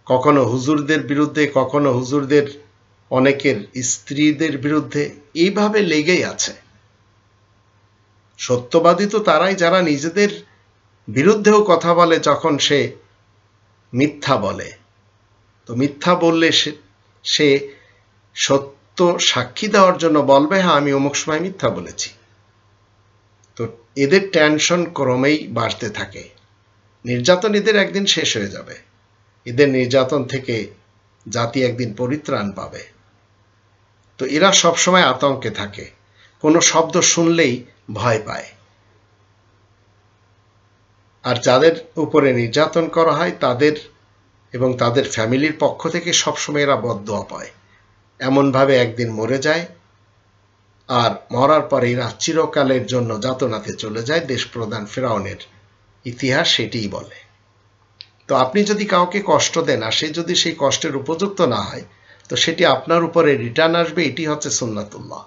কখনো হুজুরদের বিরুদ্ধে, কখনো হুজুরদের অনেকের স্ত্রীদের বিরুদ্ধে, এইভাবে লেগেই আছে। সত্যবাদী তো তারাই যারা নিজেদের বিরুদ্ধেও কথা বলে যখন সে মিথ্যা বলে। তো মিথ্যা বললে সে সত্য সাক্ষী দেওয়ার জন্য বলবে হ্যাঁ আমি অমুক সময় মিথ্যা বলেছি। তো এদের টেনশন ক্রমেই বাড়তে থাকে। নির্যাতন এদের একদিন শেষ হয়ে যাবে, এদের নির্যাতন থেকে জাতি একদিন পরিত্রাণ পাবে। তো এরা সবসময় আতঙ্কে থাকে, কোনো শব্দ শুনলেই ভয় পায়। আর যাদের উপরে নির্যাতন করা হয় তাদের এবং তাদের ফ্যামিলির পক্ষ থেকে সবসময় এরা বদদোয়া পায়, এমনভাবে একদিন মরে যায় আর মরার পরে এরা চিরকালের জন্য যাতনাতে চলে যায়। দেশপ্রধান ফেরাউনের ইতিহাস সেটিই বলে। তো আপনি যদি কাউকে কষ্ট দেন আর সে যদি সেই কষ্টের উপযুক্ত না হয় তো সেটি আপনার উপরে রিটার্ন আসবে, এটি হচ্ছে সুন্নাতুল্লাহ।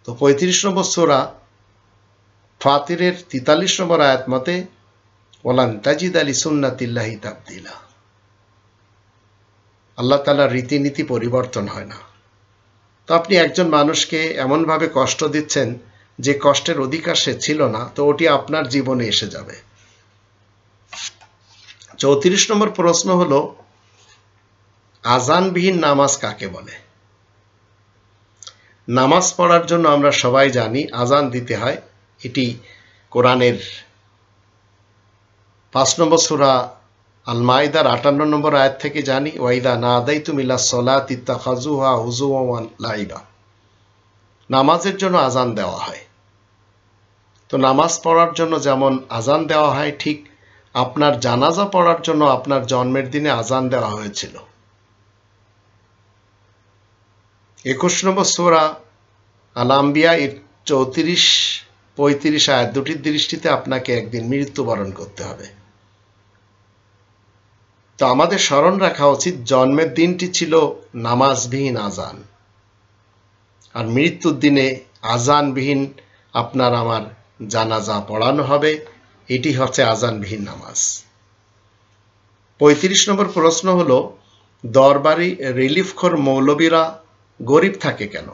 তো 35 নম্বর সূরা ফাতিরের 43 নম্বর আয়াত মতে ওয়ালান তাজিদা লিসুন্নাতিল্লাহি তাবদীলা, আল্লাহ তাআলার রীতিনীতি পরিবর্তন হয় না। তো আপনি একজন মানুষকে এমনভাবে কষ্ট দিচ্ছেন যে কষ্টের অধিকার সে ছিল না, তো ওটি আপনার জীবনে এসে যাবে। 34 নম্বর প্রশ্ন হলো আজানবিহীন নামাজ কাকে বলে? নামাজ পড়ার জন্য আমরা সবাই জানি আজান দিতে হয়। এটি কোরআনের 5 নম্বর সূরা আল মাইদার 58 নম্বর আয়াত থেকে জানি, ওয়াইদা নাদাইতুম ইলা সলাতি ইত্তাখাযুহা হুজুওয়া ওয়া লাইবা। নামাজের জন্য আজান দেওয়া হয়। তো নামাজ পড়ার জন্য যেমন আজান দেওয়া হয় ঠিক আপনার জানাজা পড়ার জন্য আপনার জন্মের দিনে আজান দেওয়া হয়েছিল। 21 নম্বর সূরা আল আম্বিয়া এর 34-35 আয়াত দুটির দৃষ্টিতে আপনাকে একদিন মৃত্যুবরণ করতে হবে। তো আমাদের স্মরণ রাখা উচিত জন্মের দিনটি ছিল নামাজবিহীন আজান, আর মৃত্যুর দিনে আজানবিহীন আপনার আমার জানাজা পড়ানো হবে। এটি হচ্ছে আজানবিহীন নামাজ। 35 নম্বর প্রশ্ন হলো, দরবারি রিলিফখোর মৌলবীরা গরিব থাকে কেন?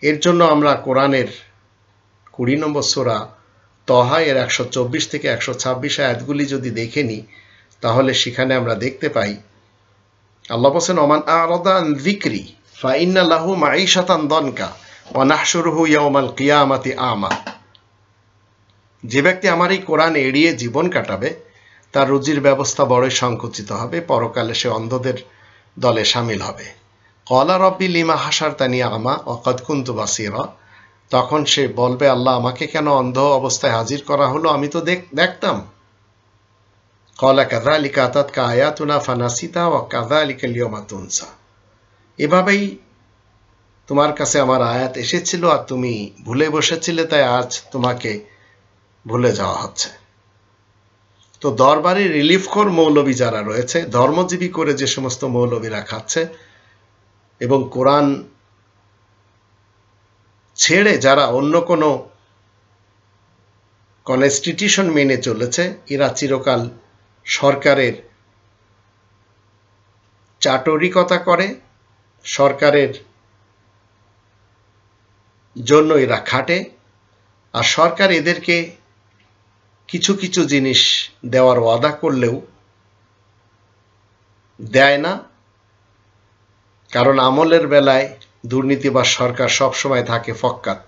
এর জন্য আমরা কোরআনের 20 নম্বর সূরা তহা এর 124 থেকে 126 আয়াতগুলি যদি দেখে নিই, তাহলে সেখানে আমরা দেখতে পাই আল্লাহ বলেন, ওমান আরাদা আন যিকরি ফাইন্না লাহু মাঈশাতান দনকা ওয়া নাহশুরুহু ইয়াওমাল কিয়ামাতি আমা। যে ব্যক্তি আমার এই কোরআন এড়িয়ে জীবন কাটাবে, তার রুজির ব্যবস্থা বড়ই সংকুচিত হবে, পরকালে সে অন্ধদের দলে শামিল হবে। ক্বালা রাব্বি লিমা হাশারতানি আমা ওয়া ক্বাদ কুনতু বাসীরা। তখন সে বলবে, আল্লাহ আমাকে কেন অন্ধ অবস্থায় হাজির করা হলো, আমি তো দেখতাম। ক্বালা কাযালিকা আতাতকা আয়াতুনা ফানাসিতা ওয়া কাযালিকাল ইয়াওমা তুনসা। এভাবেই তোমার কাছে আমার আয়াত এসেছিল আর তুমি ভুলে বসেছিলে, তাই আজ তোমাকে ভুলে যাওয়া হচ্ছে। তো দরবারি রিলিফখোর মৌলবী যারা রয়েছে, ধর্মজীবী করে যে সমস্ত মৌলবীরা খাচ্ছে এবং কোরআন ছেড়ে যারা অন্য কোনো কনস্টিটিউশন মেনে চলেছে, এরা চিরকাল সরকারের চাটরিকতা করে, সরকারের জন্য এরা খাটে, আর সরকার এদেরকে কিছু কিছু জিনিস দেওয়ার ওয়াদা করলেও দেয় না, কারণ আমলের বেলায় দুর্নীতিবাজ সরকার সবসময় থাকে ফক্কাত।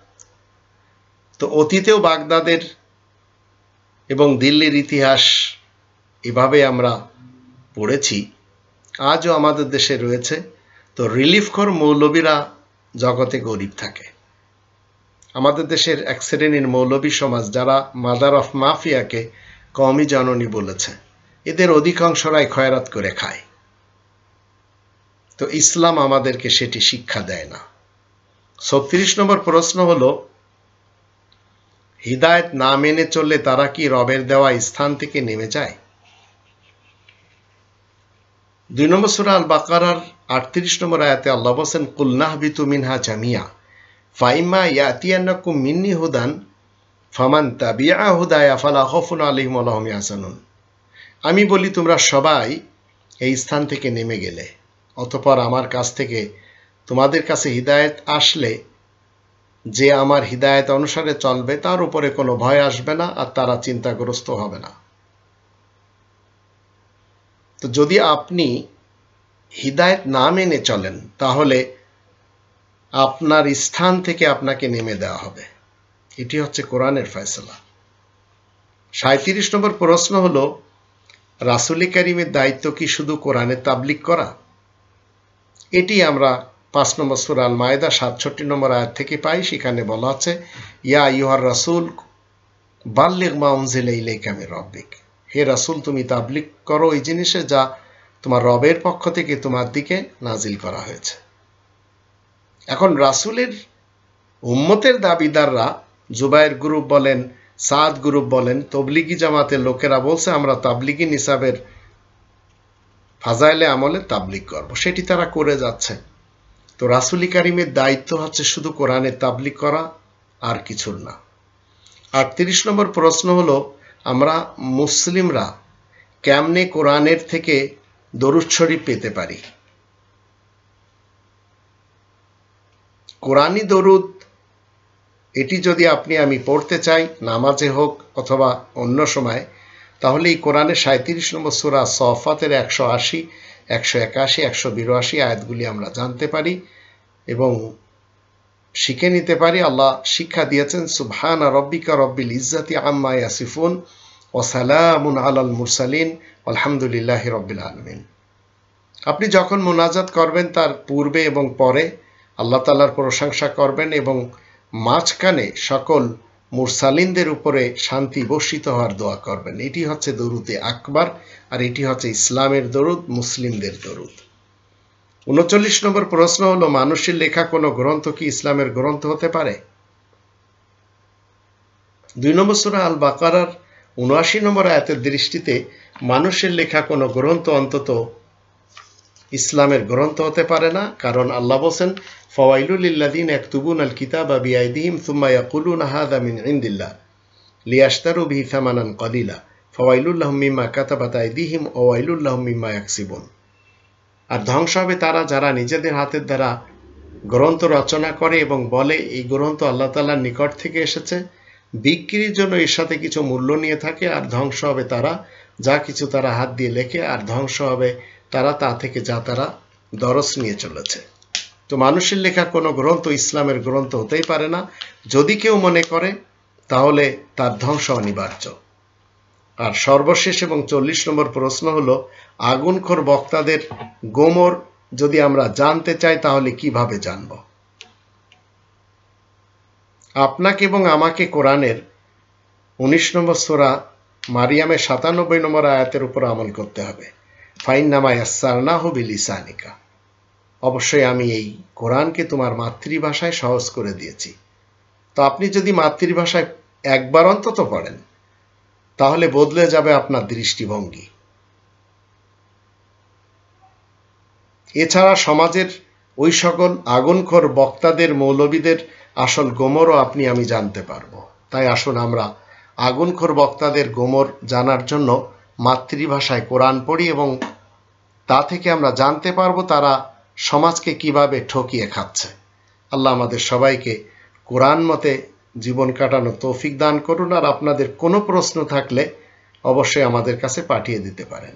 তো অতীতেও বাগদাদের এবং দিল্লির ইতিহাস এভাবে আমরা পড়েছি, আজও আমাদের দেশে রয়েছে। তো রিলিফখোর মৌলবীরা জগতে গরিব থাকে। আমাদের দেশের এক শ্রেণীর মৌলবী সমাজ, যারা মাদার অফ মাফিয়াকে কওমি জননী বলেছে, এদের অধিকাংশরাই খয়রাত করে খায়। তো ইসলাম আমাদেরকে সেটি শিক্ষা দেয় না। 36 নম্বর প্রশ্ন হলো, হিদায়েত না মেনে চললে তারা কি রবের দেওয়া স্থান থেকে নেমে যায়? 2 নম্বর সূরা আল বাকারার 38 নম্বর আয়াতে আল্লাহ বলেন, কুল নাহবিতু মিনহা জামিয়া ফাইম্মা ইয়াতিয়ান্নাকুম মিন্নি হুদান ফামান তাবিআ হুদায়া ফালা খাউফুন আলাইহিম ওয়া লা হুম ইয়াহজানুন। আমি বলি, তোমরা সবাই এই স্থান থেকে নেমে গেলে, অতঃপর আমার কাছ থেকে তোমাদের কাছে হিদায়েত আসলে, যে আমার হিদায়েত অনুসারে চলবে তার উপরে কোনো ভয় আসবে না, আর তারা চিন্তাগ্রস্ত হবে না। তো যদি আপনি হিদায়েত না মেনে চলেন, তাহলে আপনার স্থান থেকে আপনাকে নেমে দেওয়া হবে। এটি হচ্ছে কোরআনের ফয়সালা। 37 নম্বর প্রশ্ন হলো, রাসূল কারীমের দায়িত্ব কি শুধু কোরআনের তাবলীগ করা? এটি আমরা 5 নম্বর সূরা আল মায়েদা 67 নম্বর আয়াত থেকে পাই। সেখানে বলা আছে, ইয়া আইয়ুহার রাসূল বাল্লিগ মা উনজিলা ইলাইকা মির রাব্বিক। হে রাসূল, তুমি তাবলীগ করো ওই জিনিসে যা তোমার রবের পক্ষ থেকে তোমার দিকে নাজিল করা হয়েছে। এখন রাসূলের উম্মতের দাবিদাররা, জুবায়ের গ্রুপ বলেন, সাদ গ্রুপ বলেন, তবলিগি জামাতের লোকেরা বলছে আমরা তাবলিগি নিসাবের ফাজাইলে আমলে তাবলিগ করব, সেটি তারা করে যাচ্ছে। তো রাসূল কারীমের দায়িত্ব হচ্ছে শুধু কোরআনের তাবলিগ করা, আর কিছুর না। 38 নম্বর প্রশ্ন হলো, আমরা মুসলিমরা কেমনে কোরআনের থেকে দরুদ শরীফ পেতে পারি? কোরআনী দরুদ এটি যদি আপনি আমি পড়তে চাই, নামাজে হোক অথবা অন্য সময়, তাহলে এই কোরআনের 37 নম্বর সূরা সফাতের 180, 181, 182 আয়াতগুলি আমরা জানতে পারি এবং শিখে নিতে পারি। আল্লাহ শিক্ষা দিয়েছেন, সুবহানা রব্বিকা রব্বিল ইজ্জাতি আম্মা ইয়াসিফুন ওয়া সালামুন আলাল মুরসালিন আলহামদুলিল্লাহি রব্বিল আলামিন। আপনি যখন মুনাজাত করবেন, তার পূর্বে এবং পরে আল্লাহ তাআলার প্রশংসা করবেন এবং মাঝখানে সকল মুরসালিনদের উপরে শান্তি বর্ষিত হওয়ার দোয়া করবেন। এটি হচ্ছে দরুদে আকবার, আর এটি হচ্ছে ইসলামের দরুদ, মুসলিমদের দরুদ। 39 নম্বর প্রশ্ন হলো, মানুষের লেখা কোনো গ্রন্থ কি ইসলামের গ্রন্থ হতে পারে? 2 নম্বর সূরা আল বাকারার 79 নম্বর আয়াতের দৃষ্টিতে মানুষের লেখা কোনো গ্রন্থ অন্তত ইসলামের গ্রন্থ হতে পারে না। কারণ আল্লাহ বলেন, ফাওয়াইলুল লিল্লাযিনা ইয়াকতুবুনাল কিতাবা বিআইদিহিম সুম্মা ইয়াকুলুনা হাযা মিন ইনদিল্লাহ লিয়াশতারু বিহি সামানান কলিলা ফাওয়াইলুল লাহুম মিম্মা কাতাবাত আইদিহিম ওয়া ওয়াইলুল লাহুম মিম্মা ইয়াকসিবুন। আর ধ্বংস হবে তারা যারা নিজেদের হাতের দ্বারা গ্রন্থ রচনা করে এবং বলে এই গ্রন্থ আল্লাহ তাআলার নিকট থেকে এসেছে, বিক্রির জন্য এর সাথে কিছু মূল্য নিয়ে থাকে। আর ধ্বংস হবে তারা যা কিছু তারা হাত দিয়ে লেখে, আর ধ্বংস হবে তারা তা থেকে যা তারা দরস নিয়ে চলেছে। তো মানুষের লেখা কোনো গ্রন্থ ইসলামের গ্রন্থ হতেই পারে না। যদি কেউ মনে করে তাহলে তার ধ্বংস অনিবার্য। আর সর্বশেষ এবং 40 নম্বর প্রশ্ন হলো, আগুনখোর বক্তাদের গোমর যদি আমরা জানতে চাই তাহলে কিভাবে জানব? আপনাকে এবং আমাকে কোরআনের 19 নম্বর সূরা মারিয়ামের 97 নম্বর আয়াতের উপর আমল করতে হবে। ফাইন্নামা ইয়াসসারনাহু বিলিসানিকা, অবশ্যই আমি এই কোরআনকে তোমার মাতৃভাষায় সহজ করে দিয়েছি। তো আপনি যদি মাতৃভাষায় একবার অন্তত পড়েন তাহলে বদলে যাবে আপনার দৃষ্টিভঙ্গি। এছাড়া সমাজের ওই সকল আগুনখোর বক্তাদের, মৌলবীদের আসল গোমরও আপনি আমি জানতে পারবো। তাই আসুন আমরা আগুনখোর বক্তাদের গোমর জানার জন্য মাতৃভাষায় কোরআন পড়ি এবং তা থেকে আমরা জানতে পারবো তারা সমাজকে কিভাবে ঠকিয়ে খাচ্ছে। আল্লাহ আমাদের সবাইকে কোরআন মতে জীবন কাটানোর তৌফিক দান করুন। আর আপনাদের কোনো প্রশ্ন থাকলে অবশ্যই আমাদের কাছে পাঠিয়ে দিতে পারেন।